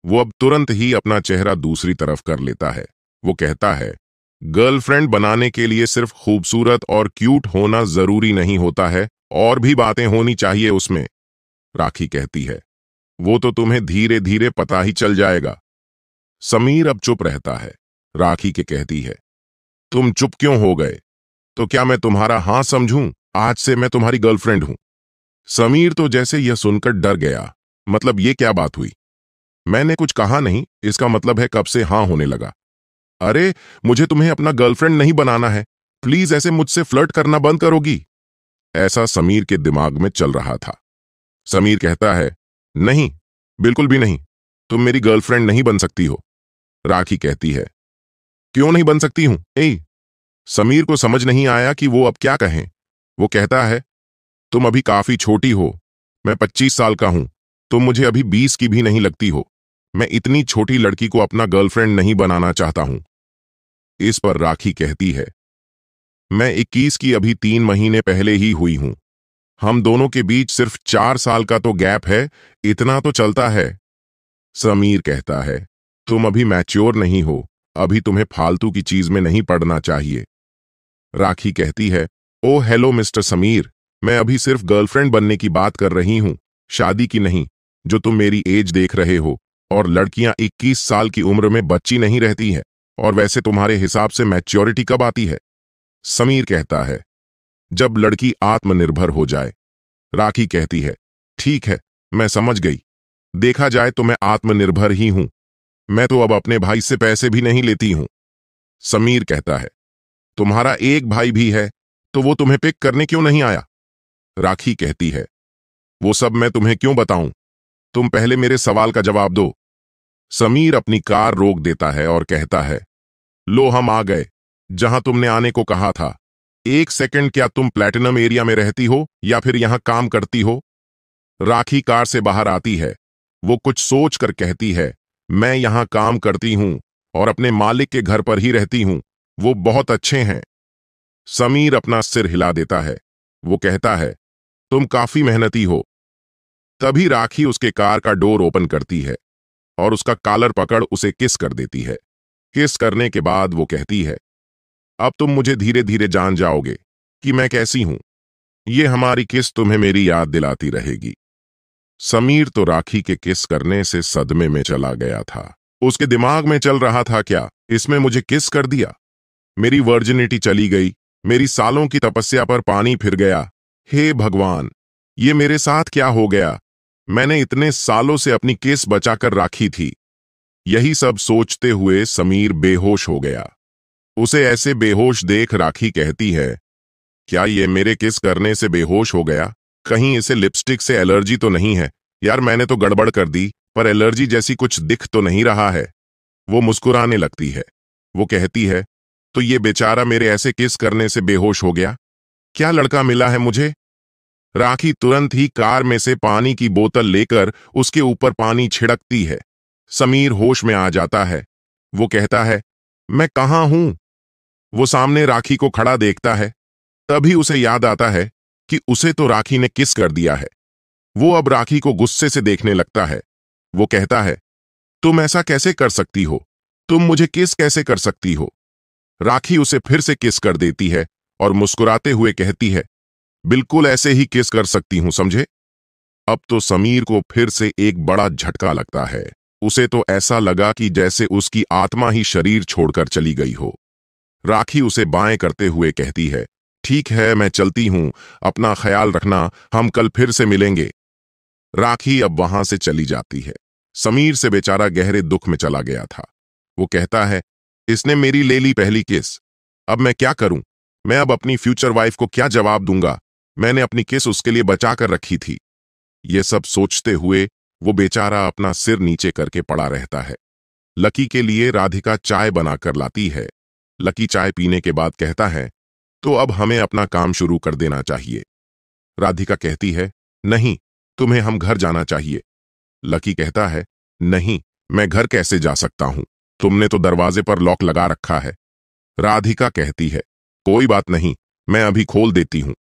वो अब तुरंत ही अपना चेहरा दूसरी तरफ कर लेता है। वो कहता है, गर्लफ्रेंड बनाने के लिए सिर्फ खूबसूरत और क्यूट होना जरूरी नहीं होता है, और भी बातें होनी चाहिए उसमें। राखी कहती है, वो तो तुम्हें धीरे धीरे पता ही चल जाएगा। समीर अब चुप रहता है। राखी के कहती है, तुम चुप क्यों हो गए? तो क्या मैं तुम्हारा हाँ समझूं? आज से मैं तुम्हारी गर्लफ्रेंड हूं। समीर तो जैसे यह सुनकर डर गया। मतलब ये क्या बात हुई? मैंने कुछ कहा नहीं, इसका मतलब है कब से हाँ होने लगा? अरे, मुझे तुम्हें अपना गर्लफ्रेंड नहीं बनाना है, प्लीज ऐसे मुझसे फ्लर्ट करना बंद करोगी? ऐसा समीर के दिमाग में चल रहा था। समीर कहता है, नहीं, बिल्कुल भी नहीं, तुम मेरी गर्लफ्रेंड नहीं बन सकती हो। राखी कहती है, क्यों नहीं बन सकती हूं? समीर को समझ नहीं आया कि वो अब क्या कहें। वो कहता है, तुम अभी काफी छोटी हो, मैं 25 साल का हूं, तुम मुझे अभी 20 की भी नहीं लगती हो। मैं इतनी छोटी लड़की को अपना गर्लफ्रेंड नहीं बनाना चाहता हूं। इस पर राखी कहती है, मैं 21 की अभी 3 महीने पहले ही हुई हूं। हम दोनों के बीच सिर्फ 4 साल का तो गैप है, इतना तो चलता है। समीर कहता है, तुम अभी मैच्योर नहीं हो, अभी तुम्हें फालतू की चीज में नहीं पड़ना चाहिए। राखी कहती है, ओ हेलो मिस्टर समीर, मैं अभी सिर्फ गर्लफ्रेंड बनने की बात कर रही हूं, शादी की नहीं। जो तुम मेरी एज देख रहे हो, और लड़कियां 21 साल की उम्र में बच्ची नहीं रहती हैं, और वैसे तुम्हारे हिसाब से मैच्योरिटी कब आती है? समीर कहता है, जब लड़की आत्मनिर्भर हो जाए। राखी कहती है, ठीक है, मैं समझ गई। देखा जाए तो मैं आत्मनिर्भर ही हूं, मैं तो अब अपने भाई से पैसे भी नहीं लेती हूं। समीर कहता है, तुम्हारा एक भाई भी है, तो वो तुम्हें पिक करने क्यों नहीं आया? राखी कहती है, वो सब मैं तुम्हें क्यों बताऊं, तुम पहले मेरे सवाल का जवाब दो। समीर अपनी कार रोक देता है और कहता है, लो हम आ गए, जहां तुमने आने को कहा था। एक सेकंड, क्या तुम प्लैटिनम एरिया में रहती हो या फिर यहां काम करती हो? राखी कार से बाहर आती है। वो कुछ सोच कर कहती है, मैं यहां काम करती हूं और अपने मालिक के घर पर ही रहती हूं, वो बहुत अच्छे हैं। समीर अपना सिर हिला देता है। वो कहता है, तुम काफी मेहनती हो। तभी राखी उसके कार का डोर ओपन करती है और उसका कॉलर पकड़ उसे किस कर देती है। किस करने के बाद वो कहती है, अब तुम मुझे धीरे धीरे जान जाओगे कि मैं कैसी हूं। ये हमारी किस तुम्हें मेरी याद दिलाती रहेगी। समीर तो राखी के किस करने से सदमे में चला गया था। उसके दिमाग में चल रहा था, क्या इसमें मुझे किस कर दिया? मेरी वर्जिनिटी चली गई, मेरी सालों की तपस्या पर पानी फिर गया। हे भगवान, ये मेरे साथ क्या हो गया? मैंने इतने सालों से अपनी किस बचाकर राखी थी। यही सब सोचते हुए समीर बेहोश हो गया। उसे ऐसे बेहोश देख राखी कहती है, क्या ये मेरे किस करने से बेहोश हो गया? कहीं इसे लिपस्टिक से एलर्जी तो नहीं है? यार मैंने तो गड़बड़ कर दी, पर एलर्जी जैसी कुछ दिख तो नहीं रहा है। वो मुस्कुराने लगती है। वो कहती है, तो ये बेचारा मेरे ऐसे किस करने से बेहोश हो गया? क्या लड़का मिला है मुझे? राखी तुरंत ही कार में से पानी की बोतल लेकर उसके ऊपर पानी छिड़कती है। समीर होश में आ जाता है। वो कहता है, मैं कहाँ हूं? वो सामने राखी को खड़ा देखता है। तभी उसे याद आता है कि उसे तो राखी ने किस कर दिया है। वो अब राखी को गुस्से से देखने लगता है। वो कहता है, तुम ऐसा कैसे कर सकती हो? तुम मुझे किस कैसे कर सकती हो? राखी उसे फिर से किस कर देती है और मुस्कुराते हुए कहती है, बिल्कुल ऐसे ही किस कर सकती हूं, समझे? अब तो समीर को फिर से एक बड़ा झटका लगता है। उसे तो ऐसा लगा कि जैसे उसकी आत्मा ही शरीर छोड़कर चली गई हो। राखी उसे बाएं करते हुए कहती है, ठीक है, मैं चलती हूं, अपना ख्याल रखना, हम कल फिर से मिलेंगे। राखी अब वहां से चली जाती है। समीर से बेचारा गहरे दुख में चला गया था। वो कहता है, इसने मेरी ले ली पहली किस। अब मैं क्या करूं? मैं अब अपनी फ्यूचर वाइफ को क्या जवाब दूंगा? मैंने अपनी किस उसके लिए बचा कर रखी थी। ये सब सोचते हुए वो बेचारा अपना सिर नीचे करके पड़ा रहता है। लकी के लिए राधिका चाय बनाकर लाती है। लकी चाय पीने के बाद कहता है, तो अब हमें अपना काम शुरू कर देना चाहिए। राधिका कहती है, नहीं, तुम्हें हम घर जाना चाहिए। लकी कहता है, नहीं, मैं घर कैसे जा सकता हूं? तुमने तो दरवाजे पर लॉक लगा रखा है। राधिका कहती है, कोई बात नहीं, मैं अभी खोल देती हूं।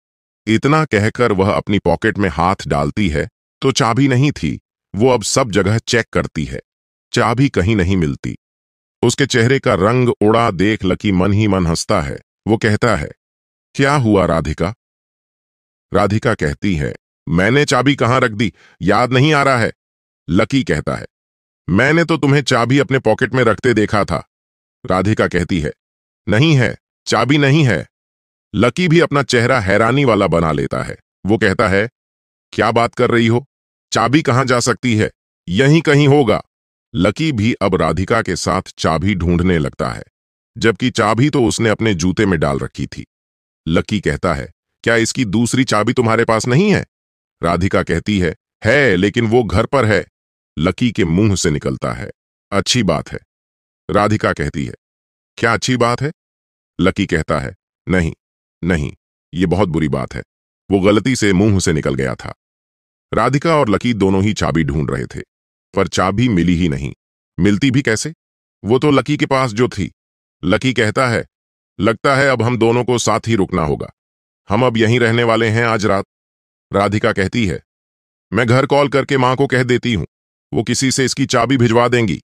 इतना कहकर वह अपनी पॉकेट में हाथ डालती है तो चाबी नहीं थी। वो अब सब जगह चेक करती है, चाबी कहीं नहीं मिलती। उसके चेहरे का रंग उड़ा देख लकी मन ही मन हंसता है। वो कहता है, क्या हुआ राधिका? राधिका कहती है, मैंने चाबी कहां रख दी, याद नहीं आ रहा है। लकी कहता है, मैंने तो तुम्हें चाबी अपने पॉकेट में रखते देखा था। राधिका कहती है, नहीं है, चाबी नहीं है। लकी भी अपना चेहरा हैरानी वाला बना लेता है। वो कहता है, क्या बात कर रही हो? चाबी कहां जा सकती है? यहीं कहीं होगा। लकी भी अब राधिका के साथ चाबी ढूंढने लगता है, जबकि चाबी तो उसने अपने जूते में डाल रखी थी। लकी कहता है, क्या इसकी दूसरी चाबी तुम्हारे पास नहीं है? राधिका कहती है, लेकिन वो घर पर है। लकी के मुंह से निकलता है, अच्छी बात है। राधिका कहती है, क्या अच्छी बात है? लकी कहता है, नहीं नहीं, ये बहुत बुरी बात है। वो गलती से मुंह से निकल गया था। राधिका और लकी दोनों ही चाबी ढूंढ रहे थे, पर चाबी मिली ही नहीं। मिलती भी कैसे? वो तो लकी के पास जो थी। लकी कहता है, लगता है अब हम दोनों को साथ ही रुकना होगा। हम अब यहीं रहने वाले हैं आज रात। राधिका कहती है, मैं घर कॉल करके मां को कह देती हूं, वो किसी से इसकी चाबी भिजवा देंगी।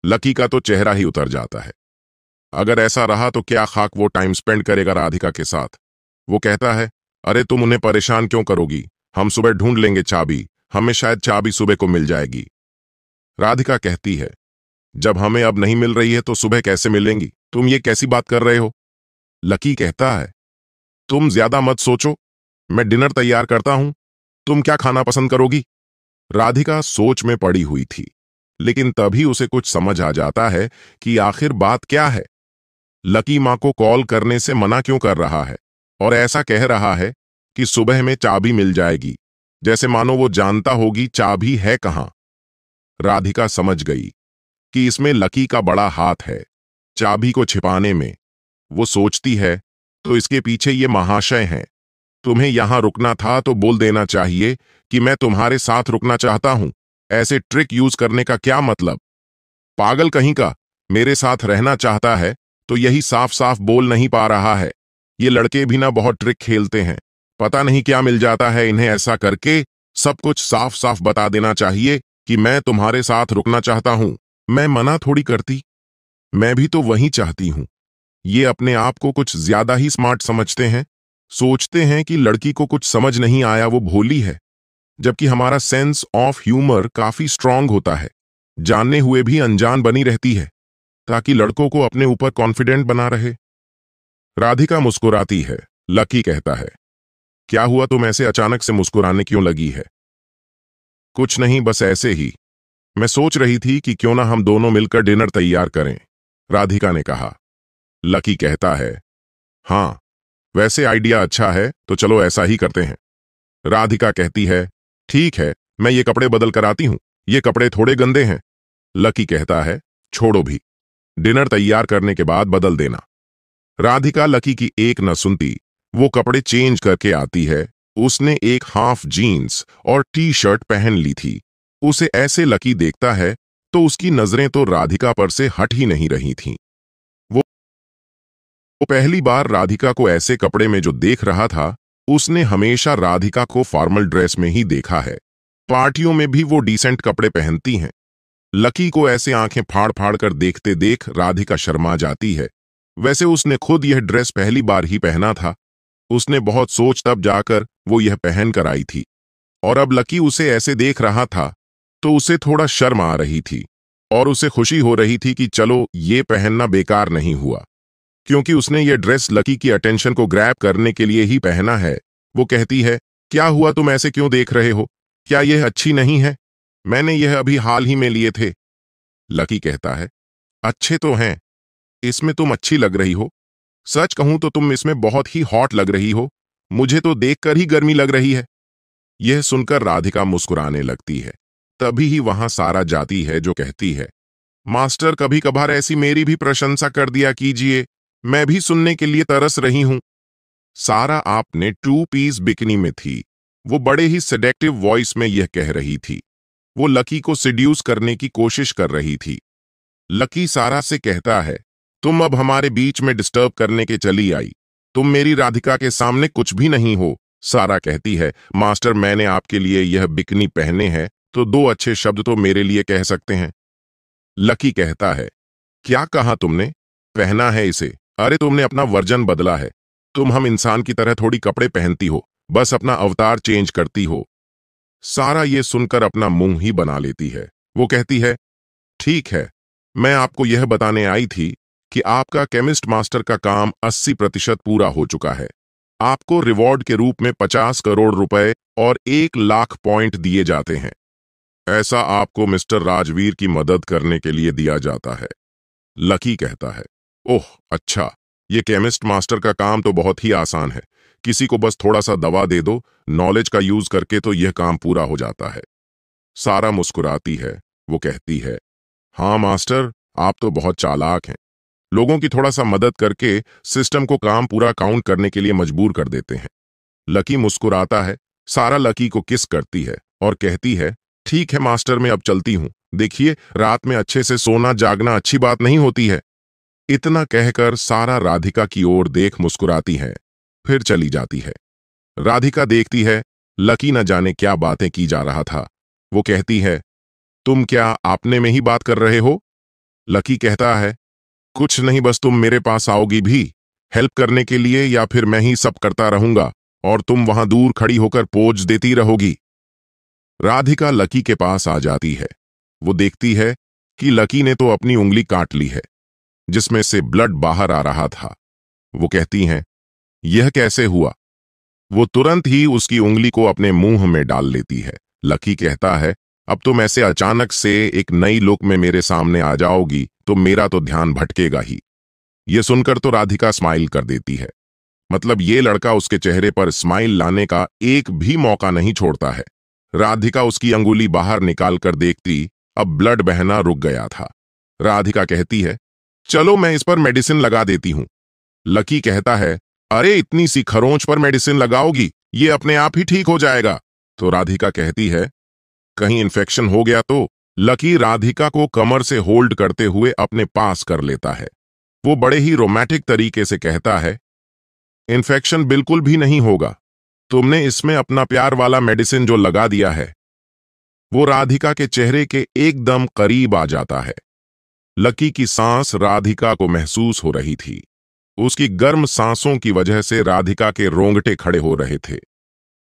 लकी का तो चेहरा ही उतर जाता है। अगर ऐसा रहा तो क्या खाक वो टाइम स्पेंड करेगा राधिका के साथ। वो कहता है, अरे तुम उन्हें परेशान क्यों करोगी? हम सुबह ढूंढ लेंगे चाबी, हमें शायद चाबी सुबह को मिल जाएगी। राधिका कहती है, जब हमें अब नहीं मिल रही है तो सुबह कैसे मिलेंगी? तुम ये कैसी बात कर रहे हो? लकी कहता है, तुम ज्यादा मत सोचो, मैं डिनर तैयार करता हूं, तुम क्या खाना पसंद करोगी? राधिका सोच में पड़ी हुई थी, लेकिन तभी उसे कुछ समझ आ जाता है कि आखिर बात क्या है। लकी मां को कॉल करने से मना क्यों कर रहा है और ऐसा कह रहा है कि सुबह में चाबी मिल जाएगी, जैसे मानो वो जानता होगी चाबी है कहां। राधिका समझ गई कि इसमें लकी का बड़ा हाथ है, चाबी को छिपाने में। वो सोचती है, तो इसके पीछे ये महाशय हैं। तुम्हें यहां रुकना था तो बोल देना चाहिए कि मैं तुम्हारे साथ रुकना चाहता हूं। ऐसे ट्रिक यूज करने का क्या मतलब? पागल कहीं का, मेरे साथ रहना चाहता है तो यही साफ साफ बोल नहीं पा रहा है। ये लड़के भी ना बहुत ट्रिक खेलते हैं, पता नहीं क्या मिल जाता है इन्हें। ऐसा करके सब कुछ साफ साफ बता देना चाहिए कि मैं तुम्हारे साथ रुकना चाहता हूं। मैं मना थोड़ी करती, मैं भी तो वही चाहती हूं। ये अपने आप को कुछ ज्यादा ही स्मार्ट समझते हैं, सोचते हैं कि लड़की को कुछ समझ नहीं आया, वो भोली है। जबकि हमारा सेंस ऑफ ह्यूमर काफी स्ट्रांग होता है। जानने हुए भी अनजान बनी रहती है, ताकि लड़कों को अपने ऊपर कॉन्फिडेंट बना रहे। राधिका मुस्कुराती है। लकी कहता है, क्या हुआ, तुम ऐसे अचानक से मुस्कुराने क्यों लगी है? कुछ नहीं, बस ऐसे ही। मैं सोच रही थी कि क्यों ना हम दोनों मिलकर डिनर तैयार करें, राधिका ने कहा। लकी कहता है, हाँ, वैसे आइडिया अच्छा है, तो चलो ऐसा ही करते हैं। राधिका कहती है, ठीक है, मैं ये कपड़े बदल कर आती हूं, ये कपड़े थोड़े गंदे हैं। लकी कहता है, छोड़ो भी, डिनर तैयार करने के बाद बदल देना। राधिका लकी की एक न सुनती, वो कपड़े चेंज करके आती है। उसने एक हाफ जीन्स और टी शर्ट पहन ली थी। उसे ऐसे लकी देखता है तो उसकी नजरें तो राधिका पर से हट ही नहीं रही थीं। वो पहली बार राधिका को ऐसे कपड़े में जो देख रहा था, उसने हमेशा राधिका को फॉर्मल ड्रेस में ही देखा है। पार्टियों में भी वो डिसेंट कपड़े पहनती हैं। लकी को ऐसे आंखें फाड़ फाड़ कर देखते देख राधिका शर्मा जाती है। वैसे उसने खुद यह ड्रेस पहली बार ही पहना था। उसने बहुत सोच तब जाकर वो यह पहन कर आई थी, और अब लकी उसे ऐसे देख रहा था तो उसे थोड़ा शर्म आ रही थी, और उसे खुशी हो रही थी कि चलो ये पहनना बेकार नहीं हुआ, क्योंकि उसने ये ड्रेस लकी की अटेंशन को ग्रैब करने के लिए ही पहना है। वो कहती है, क्या हुआ, तुम ऐसे क्यों देख रहे हो? क्या यह अच्छी नहीं है? मैंने यह अभी हाल ही में लिए थे। लकी कहता है, अच्छे तो हैं, इसमें तुम अच्छी लग रही हो। सच कहूं तो तुम इसमें बहुत ही हॉट लग रही हो। मुझे तो देखकर ही गर्मी लग रही है। यह सुनकर राधिका मुस्कुराने लगती है। तभी ही वहां सारा जाती है, जो कहती है, मास्टर, कभी कभार ऐसी मेरी भी प्रशंसा कर दिया कीजिए, मैं भी सुनने के लिए तरस रही हूं। सारा आपने 2 पीस बिकनी में थी। वो बड़े ही सेडेक्टिव वॉइस में यह कह रही थी। वो लकी को सिड्यूस करने की कोशिश कर रही थी। लकी सारा से कहता है, तुम अब हमारे बीच में डिस्टर्ब करने के चली आई। तुम मेरी राधिका के सामने कुछ भी नहीं हो। सारा कहती है, मास्टर, मैंने आपके लिए यह बिकनी पहने हैं, तो 2 अच्छे शब्द तो मेरे लिए कह सकते हैं। लकी कहता है, क्या कहा तुमने? पहना है इसे? अरे, तुमने अपना वर्जन बदला है। तुम हम इंसान की तरह थोड़ी कपड़े पहनती हो, बस अपना अवतार चेंज करती हो। सारा ये सुनकर अपना मुंह ही बना लेती है। वो कहती है, ठीक है, मैं आपको यह बताने आई थी कि आपका केमिस्ट मास्टर का काम 80% पूरा हो चुका है। आपको रिवॉर्ड के रूप में 50 करोड़ रुपए और 1 लाख पॉइंट दिए जाते हैं। ऐसा आपको मिस्टर राजवीर की मदद करने के लिए दिया जाता है। लकी कहता है, ओह अच्छा, ये केमिस्ट मास्टर का काम तो बहुत ही आसान है। किसी को बस थोड़ा सा दवा दे दो, नॉलेज का यूज करके तो यह काम पूरा हो जाता है। सारा मुस्कुराती है। वो कहती है, हाँ मास्टर, आप तो बहुत चालाक हैं। लोगों की थोड़ा सा मदद करके सिस्टम को काम पूरा काउंट करने के लिए मजबूर कर देते हैं। लकी मुस्कुराता है। सारा लकी को किस करती है और कहती है, ठीक है मास्टर, मैं अब चलती हूं। देखिए, रात में अच्छे से सोना जागना अच्छी बात नहीं होती है। इतना कहकर सारा राधिका की ओर देख मुस्कुराती है, फिर चली जाती है। राधिका देखती है, लकी न जाने क्या बातें की जा रहा था। वो कहती है, तुम क्या आपने में ही बात कर रहे हो? लकी कहता है, कुछ नहीं, बस तुम मेरे पास आओगी भी हेल्प करने के लिए, या फिर मैं ही सब करता रहूंगा और तुम वहां दूर खड़ी होकर पोज देती रहोगी? राधिका लकी के पास आ जाती है। वो देखती है कि लकी ने तो अपनी उंगली काट ली है, जिसमें से ब्लड बाहर आ रहा था। वो कहती हैं, यह कैसे हुआ? वो तुरंत ही उसकी उंगली को अपने मुंह में डाल लेती है। लकी कहता है, अब तुम ऐसे अचानक से एक नई लुक में मेरे सामने आ जाओगी तो मेरा तो ध्यान भटकेगा ही। यह सुनकर तो राधिका स्माइल कर देती है। मतलब ये लड़का उसके चेहरे पर स्माइल लाने का एक भी मौका नहीं छोड़ता है। राधिका उसकी अंगुली बाहर निकाल कर देखती, अब ब्लड बहना रुक गया था। राधिका कहती है, चलो मैं इस पर मेडिसिन लगा देती हूं। लकी कहता है, अरे इतनी सी खरोंच पर मेडिसिन लगाओगी? ये अपने आप ही ठीक हो जाएगा। तो राधिका कहती है, कहीं इन्फेक्शन हो गया तो? लकी राधिका को कमर से होल्ड करते हुए अपने पास कर लेता है। वो बड़े ही रोमांटिक तरीके से कहता है, इन्फेक्शन बिल्कुल भी नहीं होगा। तुमने इसमें अपना प्यार वाला मेडिसिन जो लगा दिया है। वो राधिका के चेहरे के एकदम करीब आ जाता है। लकी की सांस राधिका को महसूस हो रही थी। उसकी गर्म सांसों की वजह से राधिका के रोंगटे खड़े हो रहे थे।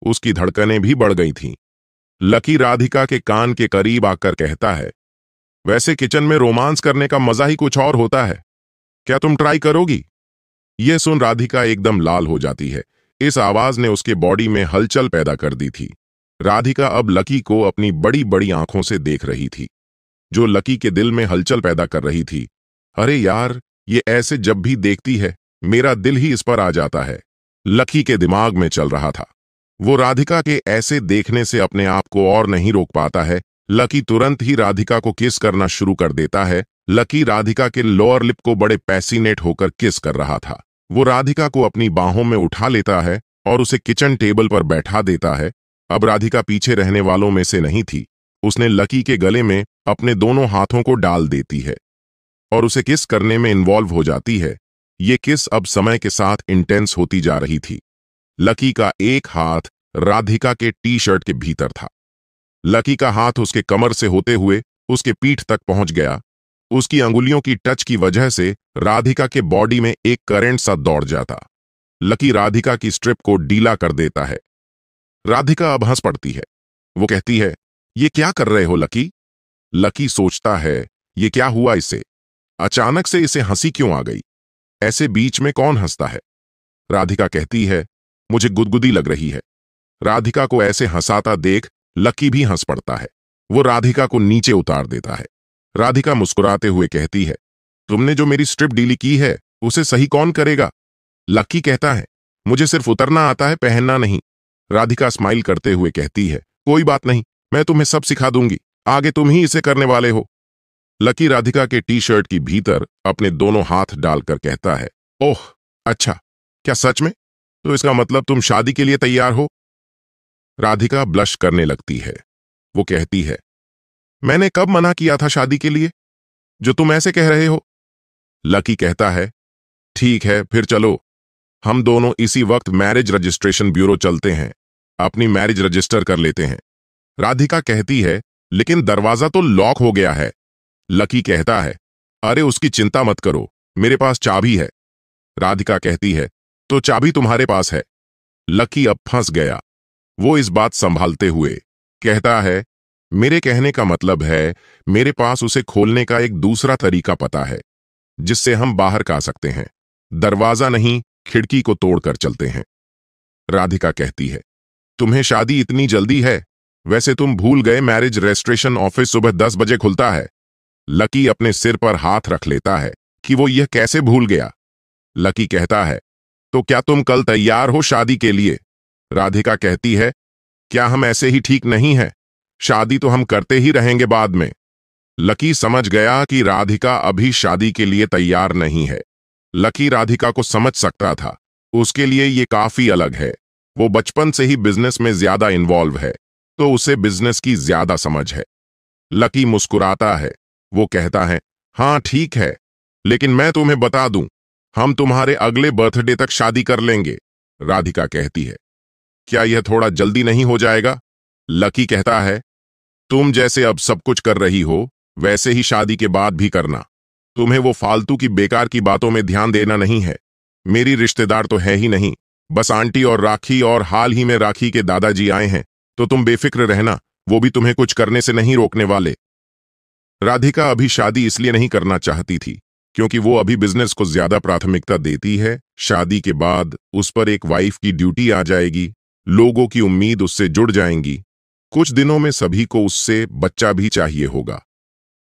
उसकी धड़कनें भी बढ़ गई थीं। लकी राधिका के कान के करीब आकर कहता है, वैसे किचन में रोमांस करने का मजा ही कुछ और होता है, क्या तुम ट्राई करोगी? यह सुन राधिका एकदम लाल हो जाती है। इस आवाज ने उसके बॉडी में हलचल पैदा कर दी थी। राधिका अब लकी को अपनी बड़ी बड़ी आंखों से देख रही थी, जो लकी के दिल में हलचल पैदा कर रही थी। अरे यार, ये ऐसे जब भी देखती है मेरा दिल ही इस पर आ जाता है, लकी के दिमाग में चल रहा था। वो राधिका के ऐसे देखने से अपने आप को और नहीं रोक पाता है। लकी तुरंत ही राधिका को किस करना शुरू कर देता है। लकी राधिका के लोअर लिप को बड़े पैसिनेट होकर किस कर रहा था। वो राधिका को अपनी बाहों में उठा लेता है और उसे किचन टेबल पर बैठा देता है। अब राधिका पीछे रहने वालों में से नहीं थी। उसने लकी के गले में अपने दोनों हाथों को डाल देती है और उसे किस करने में इन्वॉल्व हो जाती है। ये किस अब समय के साथ इंटेंस होती जा रही थी। लकी का एक हाथ राधिका के टी शर्ट के भीतर था। लकी का हाथ उसके कमर से होते हुए उसके पीठ तक पहुंच गया। उसकी अंगुलियों की टच की वजह से राधिका के बॉडी में एक करंट सा दौड़ जाता। लकी राधिका की स्ट्रिप को ढीला कर देता है। राधिका अब हंस पड़ती है। वो कहती है, ये क्या कर रहे हो लकी? लकी सोचता है, ये क्या हुआ इसे? अचानक से इसे हंसी क्यों आ गई? ऐसे बीच में कौन हंसता है? राधिका कहती है, मुझे गुदगुदी लग रही है। राधिका को ऐसे हंसाता देख लकी भी हंस पड़ता है। वो राधिका को नीचे उतार देता है। राधिका मुस्कुराते हुए कहती है, तुमने जो मेरी स्ट्रिप ढीली की है उसे सही कौन करेगा? लकी कहता है, मुझे सिर्फ उतरना आता है, पहनना नहीं। राधिका स्माइल करते हुए कहती है, कोई बात नहीं, मैं तुम्हें सब सिखा दूंगी, आगे तुम ही इसे करने वाले हो। लकी राधिका के टी शर्ट की भीतर अपने दोनों हाथ डालकर कहता है, ओह अच्छा, क्या सच में? तो इसका मतलब तुम शादी के लिए तैयार हो? राधिका ब्लश करने लगती है। वो कहती है, मैंने कब मना किया था शादी के लिए, जो तुम ऐसे कह रहे हो? लकी कहता है, ठीक है फिर चलो, हम दोनों इसी वक्त मैरिज रजिस्ट्रेशन ब्यूरो चलते हैं, अपनी मैरिज रजिस्टर कर लेते हैं। राधिका कहती है, लेकिन दरवाजा तो लॉक हो गया है। लकी कहता है, अरे उसकी चिंता मत करो, मेरे पास चाबी है। राधिका कहती है, तो चाबी तुम्हारे पास है। लकी अब फंस गया। वो इस बात संभालते हुए कहता है, मेरे कहने का मतलब है मेरे पास उसे खोलने का एक दूसरा तरीका पता है, जिससे हम बाहर का आ सकते हैं। दरवाजा नहीं, खिड़की को तोड़कर चलते हैं। राधिका कहती है, तुम्हें शादी इतनी जल्दी है? वैसे तुम भूल गए मैरिज रजिस्ट्रेशन ऑफिस सुबह 10 बजे खुलता है। लकी अपने सिर पर हाथ रख लेता है कि वो यह कैसे भूल गया। लकी कहता है, तो क्या तुम कल तैयार हो शादी के लिए? राधिका कहती है, क्या हम ऐसे ही ठीक नहीं हैं? शादी तो हम करते ही रहेंगे बाद में। लकी समझ गया कि राधिका अभी शादी के लिए तैयार नहीं है। लकी राधिका को समझ सकता था, उसके लिए ये काफी अलग है। वो बचपन से ही बिजनेस में ज्यादा इन्वॉल्व है, तो उसे बिजनेस की ज्यादा समझ है। लकी मुस्कुराता है। वो कहता है, हाँ ठीक है, लेकिन मैं तुम्हें बता दूं, हम तुम्हारे अगले बर्थडे तक शादी कर लेंगे। राधिका कहती है, क्या यह थोड़ा जल्दी नहीं हो जाएगा? लकी कहता है, तुम जैसे अब सब कुछ कर रही हो वैसे ही शादी के बाद भी करना। तुम्हें वो फालतू की बेकार की बातों में ध्यान देना नहीं है। मेरी रिश्तेदार तो है ही नहीं, बस आंटी और राखी, और हाल ही में राखी के दादाजी आए हैं, तो तुम बेफिक्र रहना, वो भी तुम्हें कुछ करने से नहीं रोकने वाले। राधिका अभी शादी इसलिए नहीं करना चाहती थी क्योंकि वो अभी बिजनेस को ज्यादा प्राथमिकता देती है। शादी के बाद उस पर एक वाइफ की ड्यूटी आ जाएगी, लोगों की उम्मीद उससे जुड़ जाएंगी। कुछ दिनों में सभी को उससे बच्चा भी चाहिए होगा,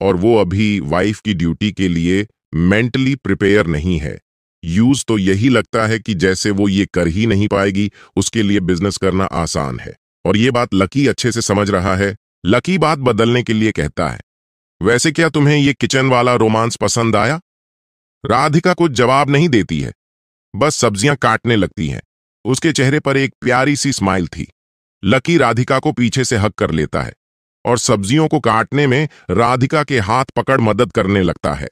और वो अभी वाइफ की ड्यूटी के लिए मेंटली प्रिपेयर नहीं है। यूज तो यही लगता है कि जैसे वो ये कर ही नहीं पाएगी, उसके लिए बिजनेस करना आसान है, और ये बात लकी अच्छे से समझ रहा है। लकी बात बदलने के लिए कहता है, वैसे क्या तुम्हें ये किचन वाला रोमांस पसंद आया? राधिका कुछ जवाब नहीं देती है, बस सब्जियां काटने लगती हैं। उसके चेहरे पर एक प्यारी सी स्माइल थी। लकी राधिका को पीछे से हग कर लेता है और सब्जियों को काटने में राधिका के हाथ पकड़ मदद करने लगता है।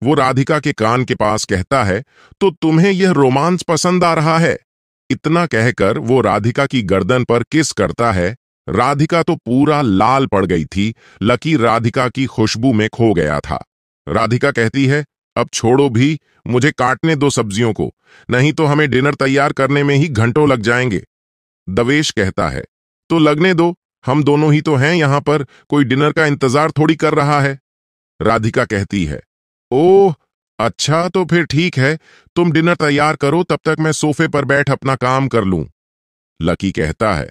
वो राधिका के कान के पास कहता है, तो तुम्हें यह रोमांस पसंद आ रहा है? इतना कहकर वो राधिका की गर्दन पर किस करता है। राधिका तो पूरा लाल पड़ गई थी। लकी राधिका की खुशबू में खो गया था। राधिका कहती है, अब छोड़ो भी, मुझे काटने दो सब्जियों को, नहीं तो हमें डिनर तैयार करने में ही घंटों लग जाएंगे। दवेश कहता है, तो लगने दो, हम दोनों ही तो हैं यहाँ पर, कोई डिनर का इंतजार थोड़ी कर रहा है। राधिका कहती है, ओह अच्छा, तो फिर ठीक है, तुम डिनर तैयार करो, तब तक मैं सोफे पर बैठ अपना काम कर लूं। लकी कहता है,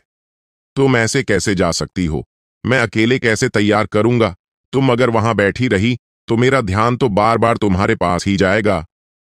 तुम ऐसे कैसे जा सकती हो, मैं अकेले कैसे तैयार करूंगा? तुम अगर वहां बैठी रही तो मेरा ध्यान तो बार बार तुम्हारे पास ही जाएगा।